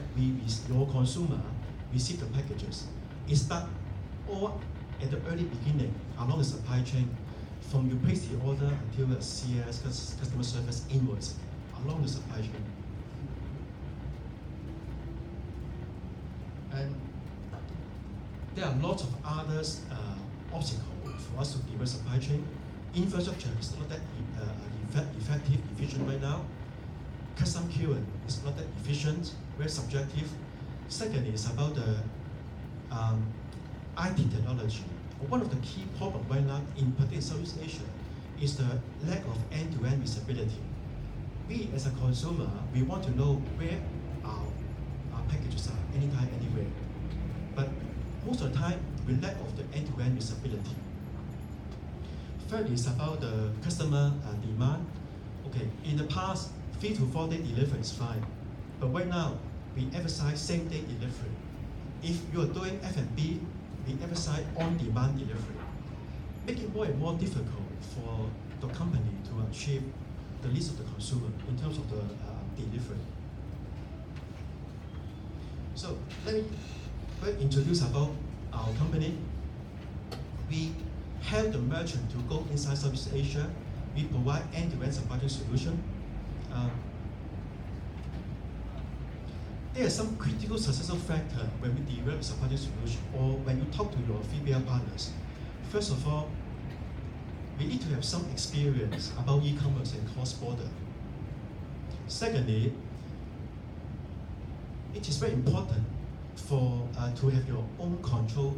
your consumer receive the packages. It starts all at the early beginning along the supply chain, from you place the order until the CS, customer service invoice, along the supply chain. And there are lots of other obstacles for us to develop supply chain. Infrastructure is not that effective, efficient right now. Custom queuing is not that efficient, very subjective. Second is about the IT technology. One of the key problems right now, in particular Southeast Asia, is the lack of end-to-end visibility. We as a consumer, we want to know where our packages are, anytime, anywhere. But most of the time, we lack of the end-to-end visibility. Third is about the customer demand. Okay, in the past, 3 to 4 day delivery is fine, but right now, we emphasize same-day delivery. If you are doing F&B, we emphasize on-demand delivery. Make it more and more difficult for the company to achieve the needs of the consumer in terms of the delivery. So let me introduce about our company. We help the merchant to go inside Southeast Asia. We provide end-to-end supply chain solution. There are some critical successful factors when we develop a supply chain solution or when you talk to your 3PL partners. First of all, we need to have some experience about e-commerce and cross-border. Secondly, it is very important to have your own control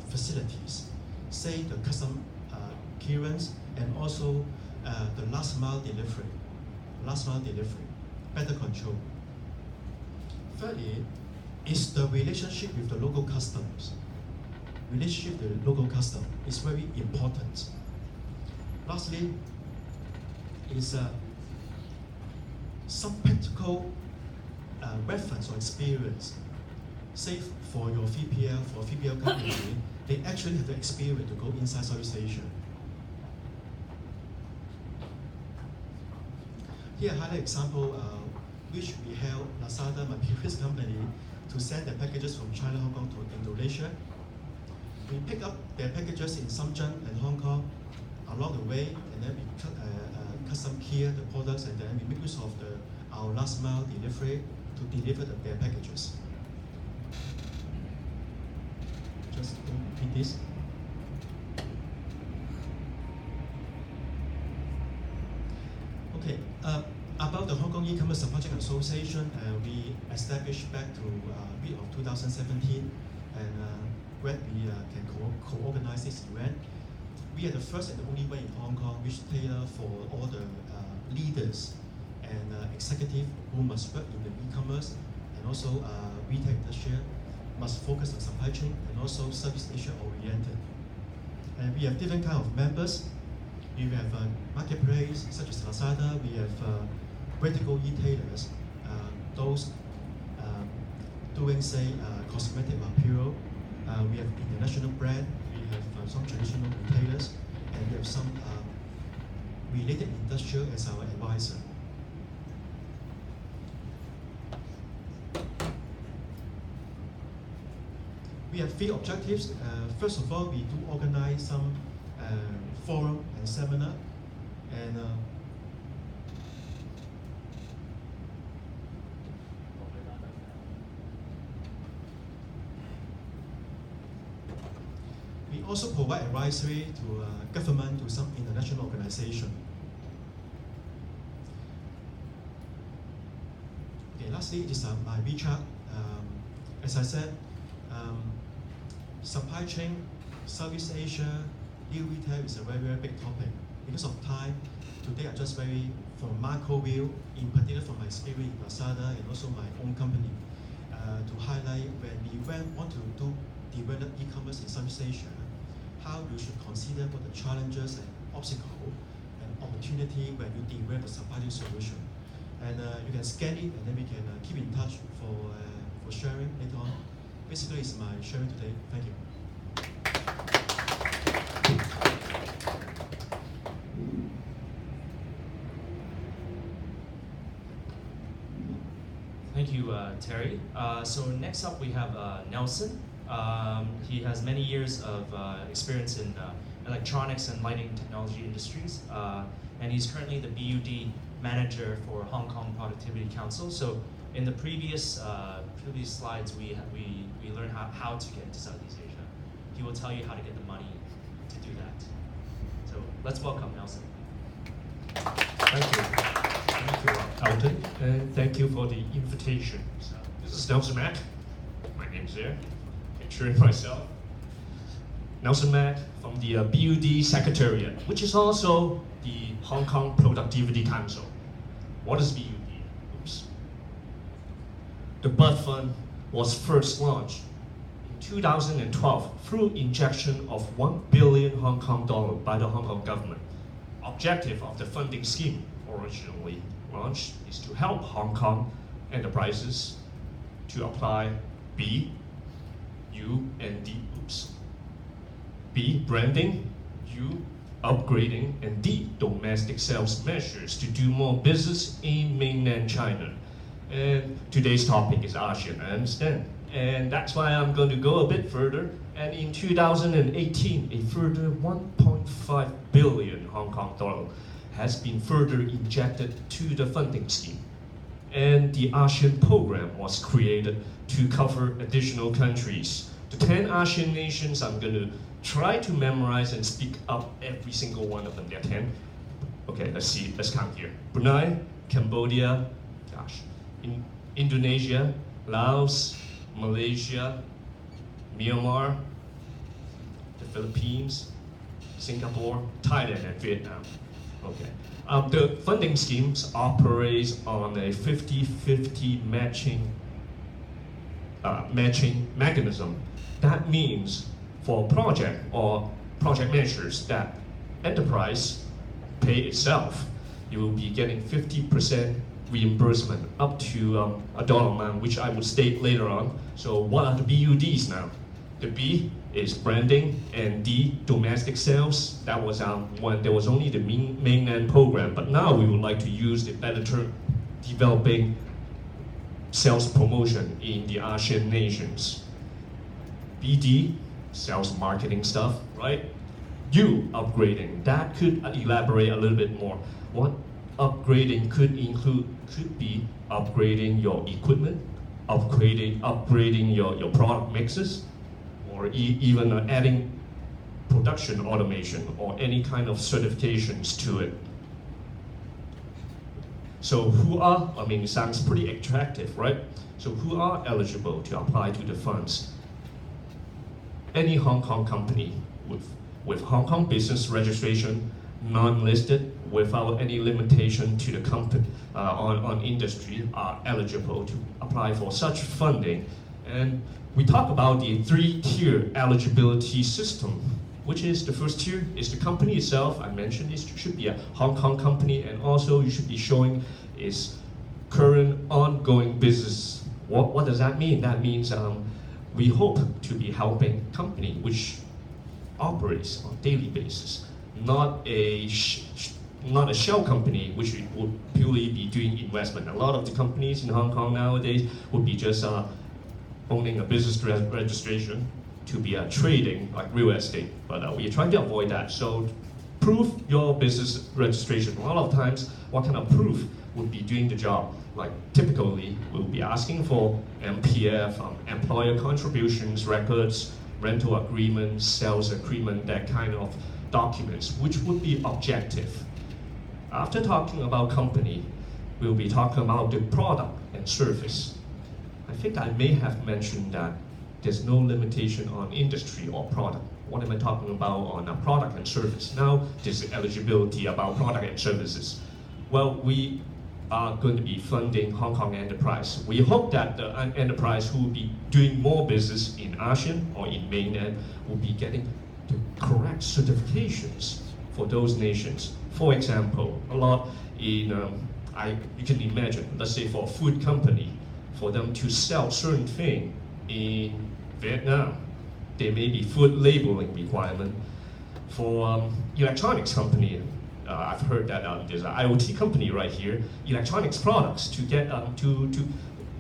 facilities, say the custom clearance and also the last mile delivery, better control. Thirdly, is the relationship with the local customs. Relationship with the local custom is very important. Lastly, is some practical reference or experience. Say for your 3PL company, they actually have the experience to go inside Southeast Asia. Here, I highlight example which we help Lazada, my previous company, to send their packages from China, Hong Kong to Indonesia. We pick up their packages in Shenzhen and Hong Kong along the way, and then we custom clear the products, and then we make use of our last mile delivery to deliver their packages. Just repeat this. Okay, about About the Hong Kong E-commerce Supply Chain Association, we established back to mid of 2017, and when we can co-organize this event. We are the first and the only way in Hong Kong which tailor for all the leaders and executives who must work in the e-commerce and also retail industry, must focus on supply chain and also Southeast Asia oriented. And we have different kind of members. We have marketplace such as Lazada. We have vertical retailers, those doing say cosmetic apparel. We have international brand. We have some traditional retailers, and we have some related industrial as our advisor. We have 3 objectives. First of all, we do organize some forum and seminar, and we also provide advisory to government, to some international organization. Okay, lastly, this is my WeChat. As I said, supply chain, Southeast Asia, new retail is a very, very big topic. Because of time, today I just very, from a macro view, in particular from my experience in Lazada and also my own company, to highlight when we want to develop e-commerce in Southeast Asia, how you should consider what the challenges and obstacles and opportunity when you develop a supply chain solution. And you can scan it, and then we can keep in touch for sharing later on. Basically, it's my sharing today. Thank you. Thank you, Terry. So next up we have Nelson. He has many years of experience in electronics and lighting technology industries, and he's currently the BUD manager for Hong Kong Productivity Council. So in the previous slides, we learned how to get into Southeast Asia. He will tell you how to get the money to do that. So let's welcome Nelson. Thank you, Alton, and thank you for the invitation. So, this is Nelson Mack. My name's there. Picturing myself. Nelson Mack from the BUD Secretariat, which is also the Hong Kong Productivity Council. What is BUD? Oops. The Bud Fund was first launched in 2012 through injection of 1 billion Hong Kong dollar by the Hong Kong government. Objective of the funding scheme, originally launched, is to help Hong Kong enterprises to apply B, U, and D. Oops. B, branding, U, upgrading, and D, domestic sales measures to do more business in mainland China. And today's topic is ASEAN, I understand. And that's why I'm going to go a bit further. And in 2018, a further 1.5 billion Hong Kong dollar has been further injected to the funding scheme. And the ASEAN program was created to cover additional countries. The 10 ASEAN nations, I'm going to try to memorize and speak up every single one of them. There are 10. Okay, let's see, let's count here. Brunei, Cambodia, Indonesia, Laos, Malaysia, Myanmar, the Philippines, Singapore, Thailand, and Vietnam. Okay. The funding schemes operates on a 50-50 matching mechanism. That means for project or project measures that enterprise pay itself, you will be getting 50% reimbursement up to a dollar amount, which I will state later on. So what are the BUDs now? The B is branding, and D, domestic sales. That was when there was only the mainland program, but now we would like to use the better term, developing sales promotion in the ASEAN nations. BD, sales marketing stuff, right? U, upgrading. That could elaborate a little bit more. What upgrading could include could be upgrading your equipment, upgrading your product mixes, or even adding production automation or any kind of certifications to it. So who are, I mean, it sounds pretty attractive, right? So who are eligible to apply to the funds? Any Hong Kong company with Hong Kong business registration, non-listed, without any limitation to the company on industry, are eligible to apply for such funding. And we talk about the 3-tier eligibility system, which is the first tier is the company itself. I mentioned it should be a Hong Kong company, and also you should be showing its current ongoing business. What does that mean? That means we hope to be helping company which operates on a daily basis, not a shell company which would purely be doing investment. A lot of the companies in Hong Kong nowadays would be just owning a business registration to be trading like real estate, but we are trying to avoid that. So prove your business registration. A lot of times, what kind of proof would be doing the job? Like typically, we'll be asking for MPF, employer contributions records, rental agreements, sales agreement, that kind of documents, which would be objective. After talking about company, we'll be talking about the product and service. I think I may have mentioned that there's no limitation on industry or product. What am I talking about on a product and service? Now, there's eligibility about product and services. Well, we are going to be funding Hong Kong enterprise. We hope that the enterprise who will be doing more business in ASEAN or in mainland will be getting the correct certifications for those nations. For example, a lot in, you can imagine, let's say for a food company, for them to sell certain thing in Vietnam, there may be food labeling requirement. For electronics company, I've heard that there's an IoT company right here, electronics products, to get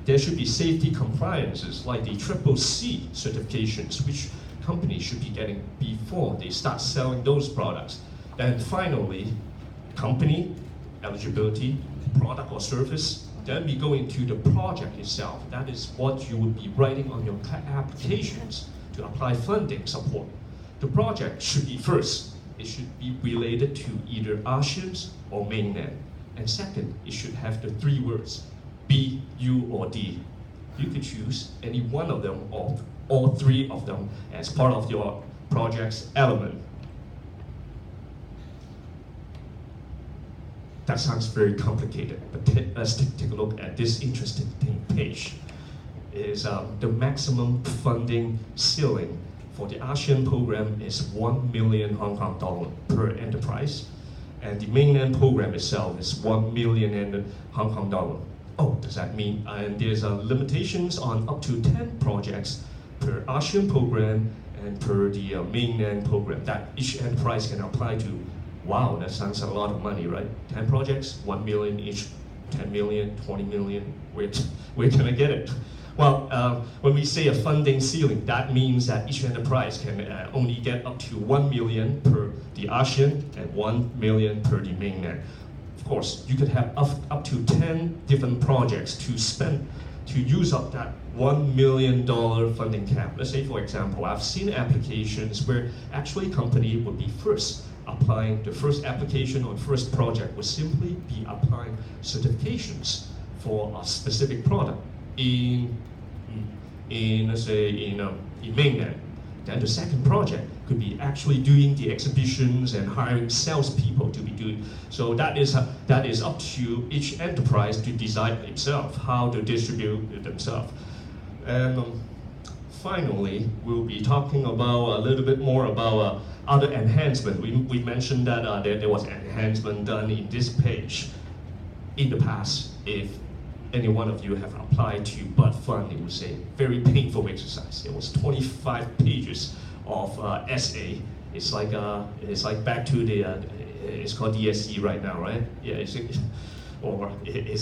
there should be safety compliances like the CCC certifications, which companies should be getting before they start selling those products. And finally, company eligibility, product or service. Then we go into the project itself. That is what you would be writing on your applications to apply funding support. The project should be first, it should be related to either ASEAN or mainland. And second, it should have the 3 words, B, U, or D. You could choose any one of them or all 3 of them as part of your project's element. That sounds very complicated, but let's take a look at this interesting page. Is the maximum funding ceiling for the ASEAN program is 1 million Hong Kong dollar per enterprise, and the mainland program itself is 1 million Hong Kong dollar. Oh, does that mean and there's limitations on up to 10 projects per ASEAN program and per the mainland program that each enterprise can apply to? Wow, that sounds a lot of money, right? 10 projects, 1 million each, 10 million, 20 million, where can I get it? Well, when we say a funding ceiling, that means that each enterprise can only get up to 1 million per the ASEAN and 1 million per the mainland. Of course, you could have up to 10 different projects to spend, to use up that $1 million funding cap. Let's say, for example, I've seen applications where actually company would be first applying the first application or first project would simply be applying certifications for a specific product in let's say in mainland. Then the second project could be actually doing the exhibitions and hiring salespeople to be doing. So that is up to each enterprise to decide itself how to distribute themselves. And finally, we'll be talking about a little bit more about other enhancement. We mentioned that there was enhancement done in this page. In the past, if any one of you have applied to BUD Fund, it was a very painful exercise. It was 25 pages of essay. It's like back to the it's called DSE right now, right? Yeah, it's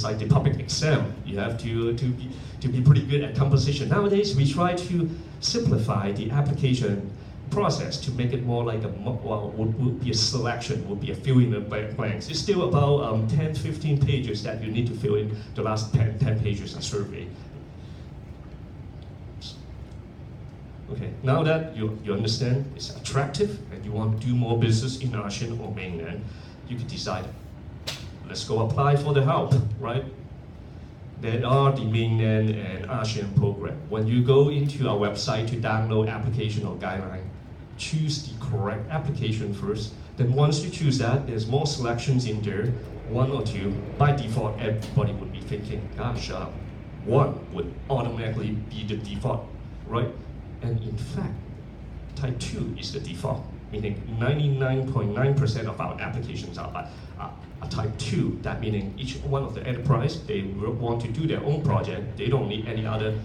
like the public exam. You have to be pretty good at composition. Nowadays, we try to simplify the application process to make it more like would be a selection, would be a fill in the blanks. It's still about 10, 15 pages that you need to fill in the last 10 pages of survey. Okay, now that you understand it's attractive and you want to do more business in ASEAN or mainland, you can decide let's go apply for the help, right? There are the mainland and ASEAN program. When you go into our website to download application or guideline, choose the correct application first. Then once you choose that, there's more selections in there, one or two. By default, everybody would be thinking, gosh, one would automatically be the default, right? And in fact, type 2 is the default, meaning 99.9% of our applications are type 2. That meaning each one of the enterprise, they will want to do their own project. They don't need any other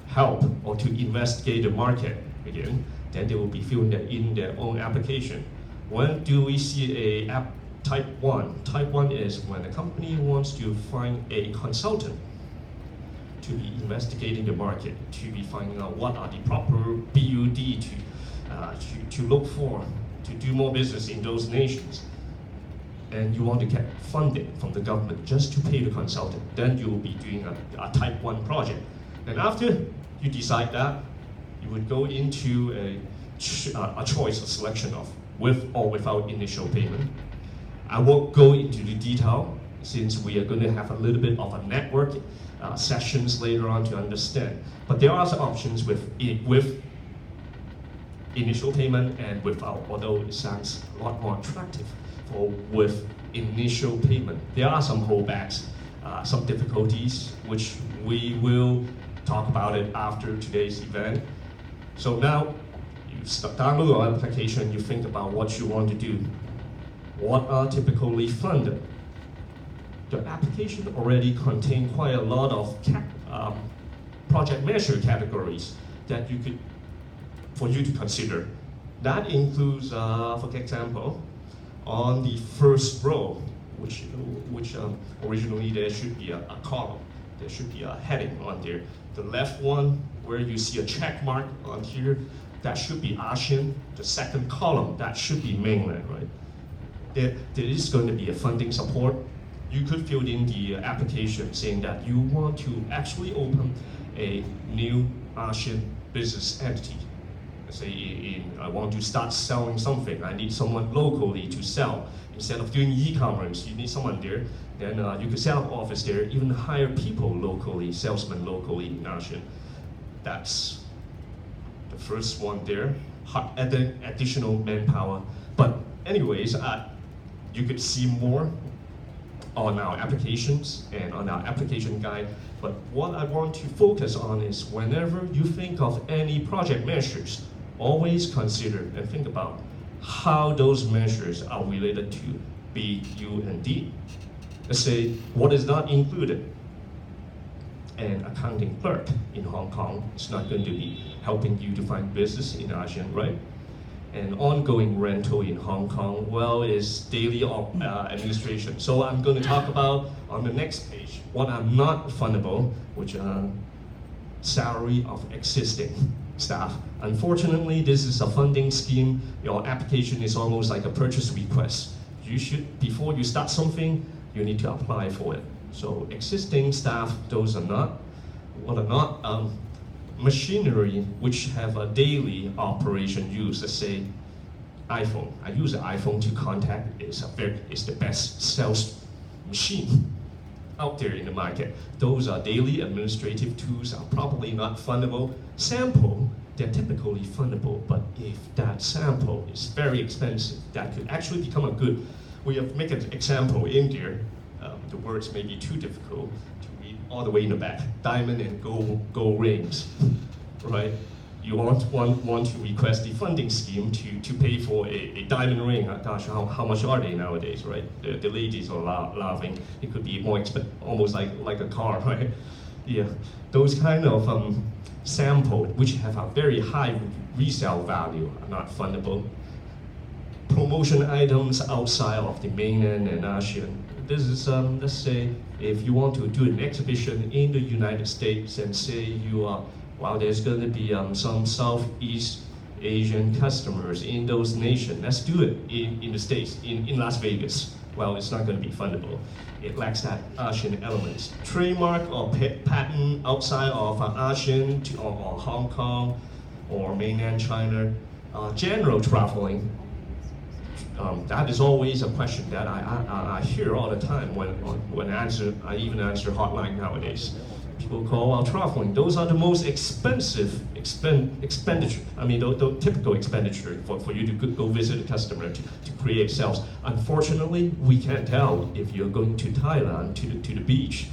help or to investigate the market again. Then they will be filling that in their own application. When do we see a app type 1? Type 1 is when a company wants to find a consultant to be investigating the market, to be finding out what are the proper BUD to look for, to do more business in those nations. And you want to get funding from the government just to pay the consultant. Then you will be doing a type 1 project. And after you decide that, you would go into a choice or selection of with or without initial payment. I won't go into the detail since we are going to have a little bit of a network sessions later on to understand. But there are some options with initial payment and without, although it sounds a lot more attractive for with initial payment. There are some holdbacks, some difficulties, which we will talk about it after today's event. So now, you download your application, you think about what you want to do. What are typically funded? The application already contains quite a lot of project measure categories that you could, for you to consider. That includes, for example, on the first row, which originally there should be a column, there should be a heading on there. The left one, where you see a check mark on here, that should be ASEAN. The second column, that should be mainland, right? There is going to be a funding support. You could fill in the application saying that you want to actually open a new ASEAN business entity. Say I want to start selling something, I need someone locally to sell. Instead of doing e-commerce, you need someone there. Then you could set up office there, even hire people locally, salesmen locally in ASEAN. That's the first one there, additional manpower. But anyways, you could see more on our applications and on our application guide. But what I want to focus on is whenever you think of any project measures, always consider and think about how those measures are related to B, U, and D. Let's say what is not included. An accounting clerk in Hong Kong is not going to be helping you to find business in ASEAN, right? And ongoing rental in Hong Kong, well, is daily administration. So I'm going to talk about on the next page what are not fundable, which are salary of existing staff. Unfortunately, this is a funding scheme. Your application is almost like a purchase request. You should, before you start something, you need to apply for it. So existing staff, those are not, what are not machinery which have a daily operation use. Let's say iPhone. I use an iPhone to contact. It's the best sales machine out there in the market. Those are daily administrative tools, are probably not fundable. Sample, they're typically fundable, but if that sample is very expensive, that could actually become a good. We have made an example in there. The words may be too difficult to read all the way in the back. Diamond and gold rings, right? You want to request the funding scheme to pay for a diamond ring. Gosh, how much are they nowadays, right? The ladies are laughing. It could be more expensive, almost like a car, right? Yeah, those kind of sampled, which have a very high resale value, are not fundable. Promotion items outside of the mainland and ASEAN. This is, let's say, if you want to do an exhibition in the United States and say you are, well, there's going to be some Southeast Asian customers in those nations. Let's do it in the States, in Las Vegas. Well, it's not going to be fundable. It lacks that ASEAN elements. Trademark or patent outside of ASEAN or Hong Kong or mainland China. General traveling. That is always a question that I hear all the time when I even answer hotline nowadays. People call, well, traveling, those are the most expensive expenditure. I mean, the typical expenditure for you to go visit a customer to create sales. Unfortunately, we can't tell if you're going to Thailand to the beach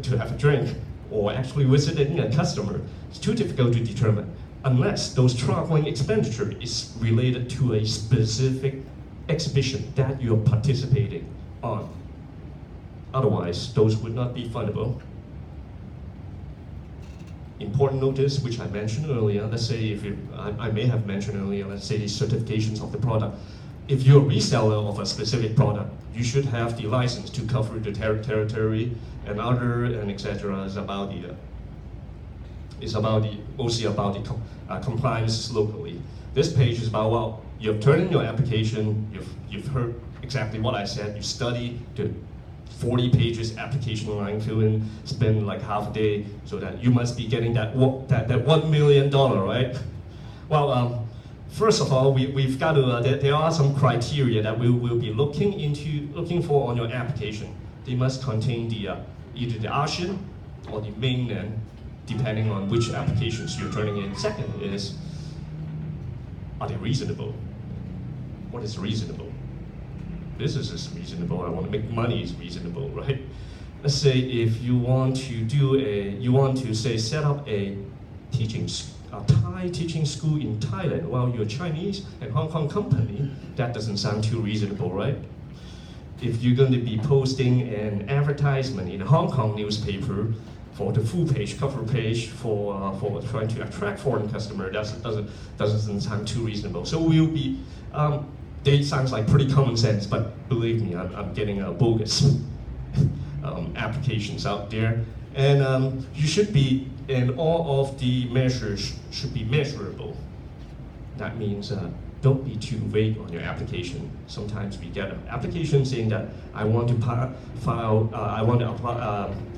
to have a drink or actually visiting a customer. It's too difficult to determine unless those traveling expenditure is related to a specific exhibition that you're participating on. Otherwise, those would not be fundable. Important notice, which I mentioned earlier, let's say I may have mentioned earlier, let's say the certifications of the product. If you're a reseller of a specific product, you should have the license to cover the territory and other and etc. Is mostly about the compliance locally. This page is about, well, you've turned in your application, you've heard exactly what I said, you study the 40 pages application line fill in, spend like half a day, so that you must be getting that $1 million, right? Well, first of all, we've got to, there are some criteria that we will be looking for on your application. They must contain either the ASEAN or the mainland, depending on which applications you're turning in. Second is, are they reasonable? What is reasonable? Business is reasonable. I want to make money is reasonable, right? Let's say if you want to set up a Thai teaching school in Thailand while you're Chinese and Hong Kong company, that doesn't sound too reasonable, right? If you're going to be posting an advertisement in a Hong Kong newspaper for the full page, cover page for trying to attract foreign customer, that doesn't sound too reasonable. So we'll be, they sounds like pretty common sense, but believe me, I'm getting bogus applications out there. And you should be, and all of the measures should be measurable. That means don't be too vague on your application. Sometimes we get an application saying that I want to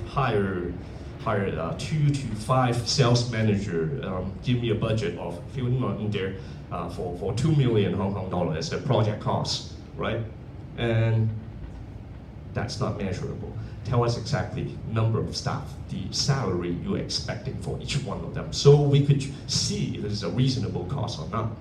hire 2 to 5 sales manager. Give me a budget of filling in there for 2 million Hong Kong dollars as the project cost, right? And that's not measurable. Tell us exactly number of staff, the salary you're expecting for each one of them, so we could see if it is a reasonable cost or not.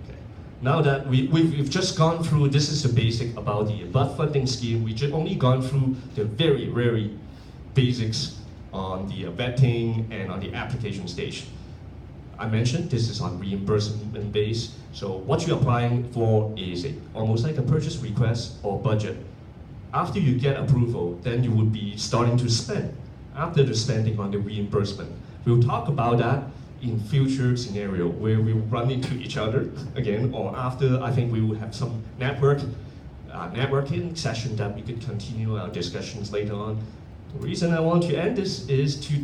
Okay. Now that we've just gone through, this is the basic about the above funding scheme. We just only gone through the very, very basics on the vetting and on the application stage. I mentioned this is on reimbursement base. So what you're applying for is almost like a purchase request or budget. After you get approval, then you would be starting to spend. After the spending on the reimbursement, we'll talk about that in future scenario where we will run into each other again, or after I think we will have some networking session that we could continue our discussions later on. The reason I want to end this is to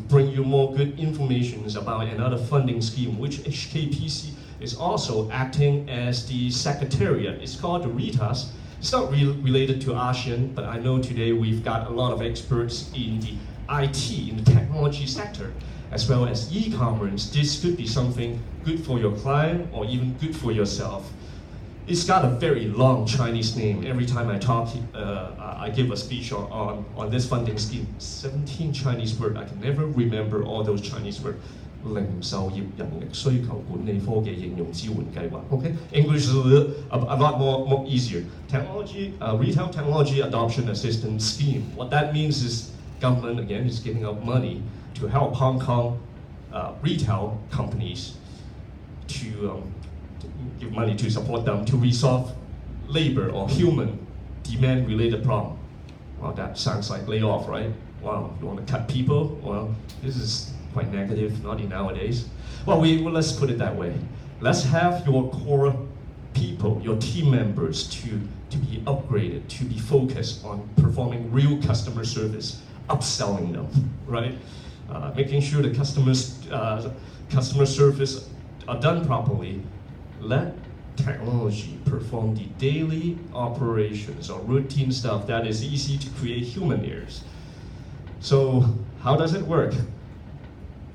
bring you more good information about another funding scheme, which HKPC is also acting as the secretariat. It's called the RITAS. It's not related to ASEAN, but I know today we've got a lot of experts in the IT, in the technology sector, as well as e-commerce. This could be something good for your client or even good for yourself. It's got a very long Chinese name. Every time I talk, I give a speech on this funding scheme. 17 Chinese words. I can never remember all those Chinese words. 零售業人力需求管理科技應用支援計劃。Okay, English is a lot more easier. Technology, retail technology adoption assistance scheme. What that means is government again is giving out money to help Hong Kong retail companies to give money to support them to resolve labor or human demand related problem. Well, that sounds like layoff, right? Wow, you want to cut people? Well, this is quite negative, not in nowadays. Well, let's put it that way. Let's have your core people, your team members to be upgraded, to be focused on performing real customer service, upselling them, right? Making sure the customer service are done properly. Let technology perform the daily operations or routine stuff that is easy to create human errors. So how does it work?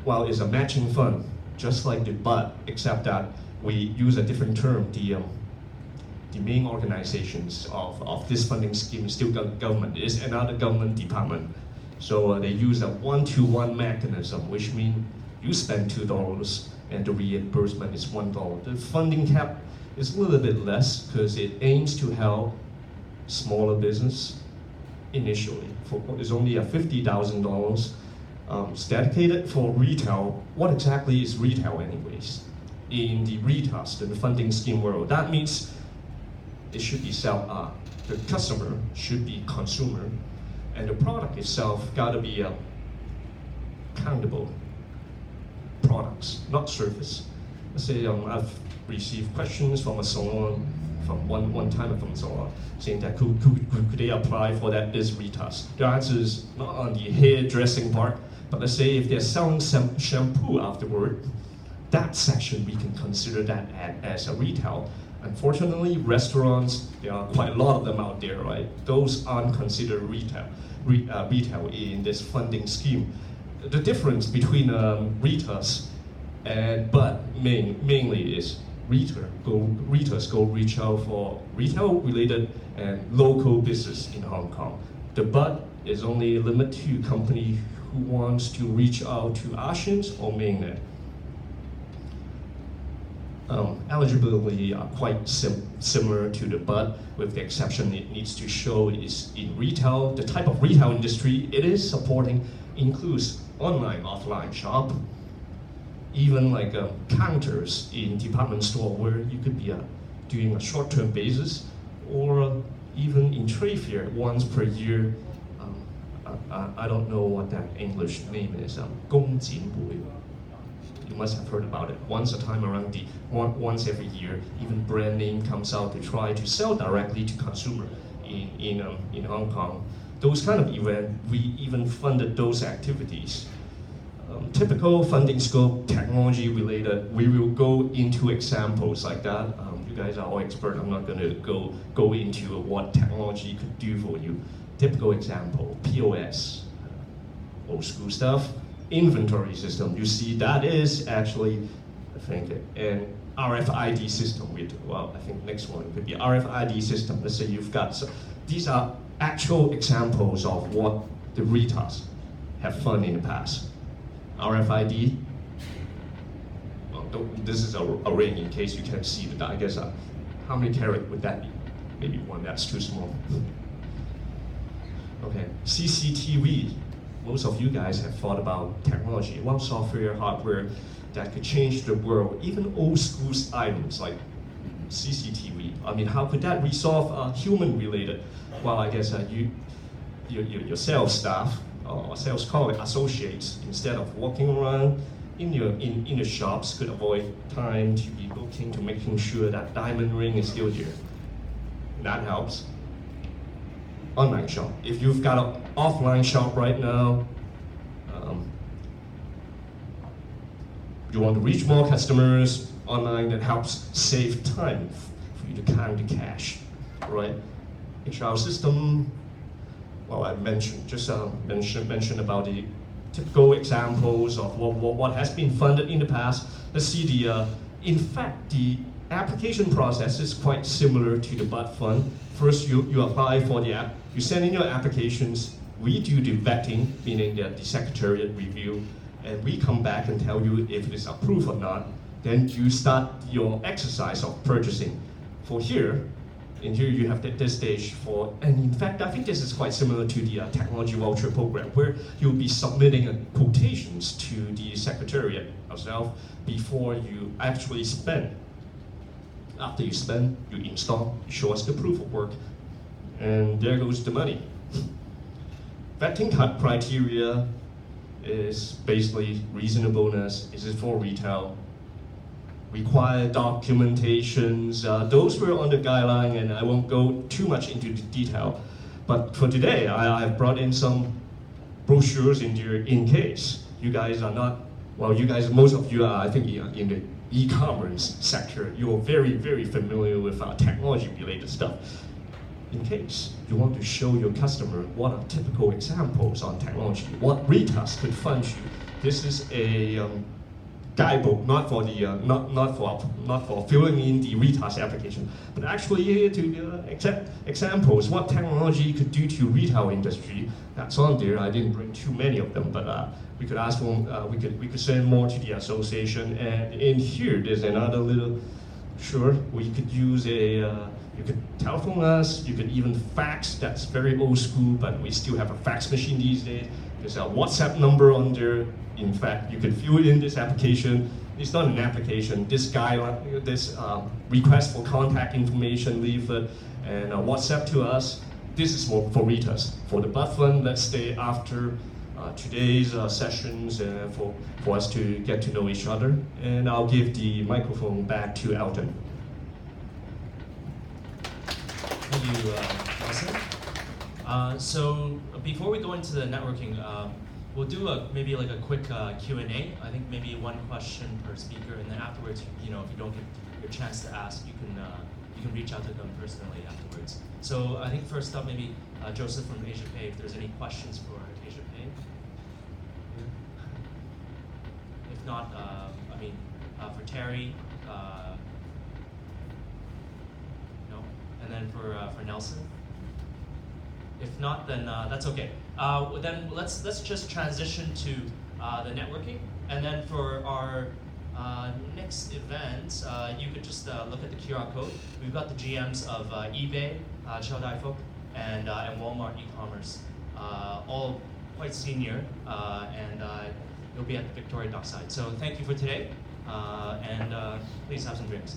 Well, it's a matching fund, just like the BUD, except that we use a different term. The main organizations of this funding scheme is still government. It's another government department. So they use a one-to-one mechanism, which means you spend $2 and the reimbursement is $1. The funding cap is a little bit less because it aims to help smaller business initially. It's only a $50,000. It's dedicated for retail. What exactly is retail anyways? In the retest, in the funding scheme world, that means it should be the customer should be consumer, and the product itself gotta be countable products, not service. Let's say I've received questions from a salon, from one time from a salon, saying that could they apply for this retest? The answer is not on the hairdressing part, but let's say if they're selling some shampoo afterward, that section we can consider that as a retail. Unfortunately, restaurants, there are quite a lot of them out there, right? Those aren't considered retail in this funding scheme. The difference between retailers and BUD mainly is retailers go reach out for retail-related and local business in Hong Kong. The BUD is only limited to company who wants to reach out to ASEAN or mainland. Eligibility are quite similar to the BUD, with the exception it needs to show is in retail. The type of retail industry it is supporting includes online, offline shop, even like counters in department store where you could be doing a short-term basis, or even in trade fair once per year. I don't know what that English name is. 工展會. You must have heard about it. Once every year, even brand name comes out to try to sell directly to consumer in Hong Kong. Those kind of events, we even funded those activities. Typical funding scope, technology related, we will go into examples like that. You guys are all expert. I'm not going to go into what technology could do for you. Typical example, POS, old school stuff. Inventory system, you see that is actually, I think, an RFID system. I think next one could be RFID system. Let's say you've got, so these are actual examples of what the retailers have funded in the past. RFID, well, this is a ring in case you can't see the, I guess, how many carat would that be? Maybe one, that's too small. Okay, CCTV. Most of you guys have thought about technology, well, software, hardware that could change the world. Even old school items like CCTV. I mean, how could that resolve human-related? Well, I guess your sales staff or sales colleague associates, instead of walking around in the shops, could avoid time to be looking to making sure that diamond ring is still there. That helps. Online shop. If you've got an offline shop right now, you want to reach more customers online, that helps save time for you to count the cash, right? HR system, well, I mentioned about the typical examples of what has been funded in the past. Let's see in fact, the application process is quite similar to the BUD fund. First, you apply for the app, you send in your applications, we do the vetting, meaning that the secretariat review, and we come back and tell you if it is approved or not. Then you start your exercise of purchasing. In here you have this stage and in fact, I think this is quite similar to the technology voucher program, where you'll be submitting quotations to the secretariat yourself before you actually spend. After you spend, you install, show us the proof of work, and there goes the money. Vetting criteria is basically reasonableness. Is it for retail? Required documentations. Those were on the guideline, and I won't go too much into the detail. But for today, I have brought in some brochures in here in case you guys are not, well, most of you are, I think, in the e-commerce sector. You're very, very familiar with technology-related stuff. In case you want to show your customer what are typical examples on technology, what retailers could fund you, this is a guidebook, not for the not for filling in the retail application, but actually here to accept examples what technology could do to retail industry. That's on there. I didn't bring too many of them, but we could ask for we could send more to the association. And in here, there's another little. Sure, we could use a. You could telephone us. You could even fax. That's very old school, but we still have a fax machine these days. There's a WhatsApp number on there. In fact, you could fill in this application. It's not an application. This request for contact information leaflet and WhatsApp to us. This is more for retailers. For the Bufflin, let's stay after today's sessions for us to get to know each other. And I'll give the microphone back to Elton. Thank you, Nelson. So before we go into the networking, we'll do maybe like a quick Q&A. I think maybe one question per speaker, and then afterwards, if you don't get your chance to ask, you can reach out to them personally afterwards. So I think first up, maybe Joseph from AsiaPay, if there's any questions for AsiaPay. If not, for Terry, no, and then for Nelson. If not, then that's okay. Then let's just transition to the networking, and then for our next event, you could just look at the QR code. We've got the GMs of eBay, Chow Dai Fook, and Walmart e-commerce, all quite senior, and you'll be at the Victoria Dockside. So thank you for today, and please have some drinks.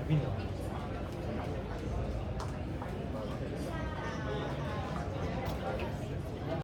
Window.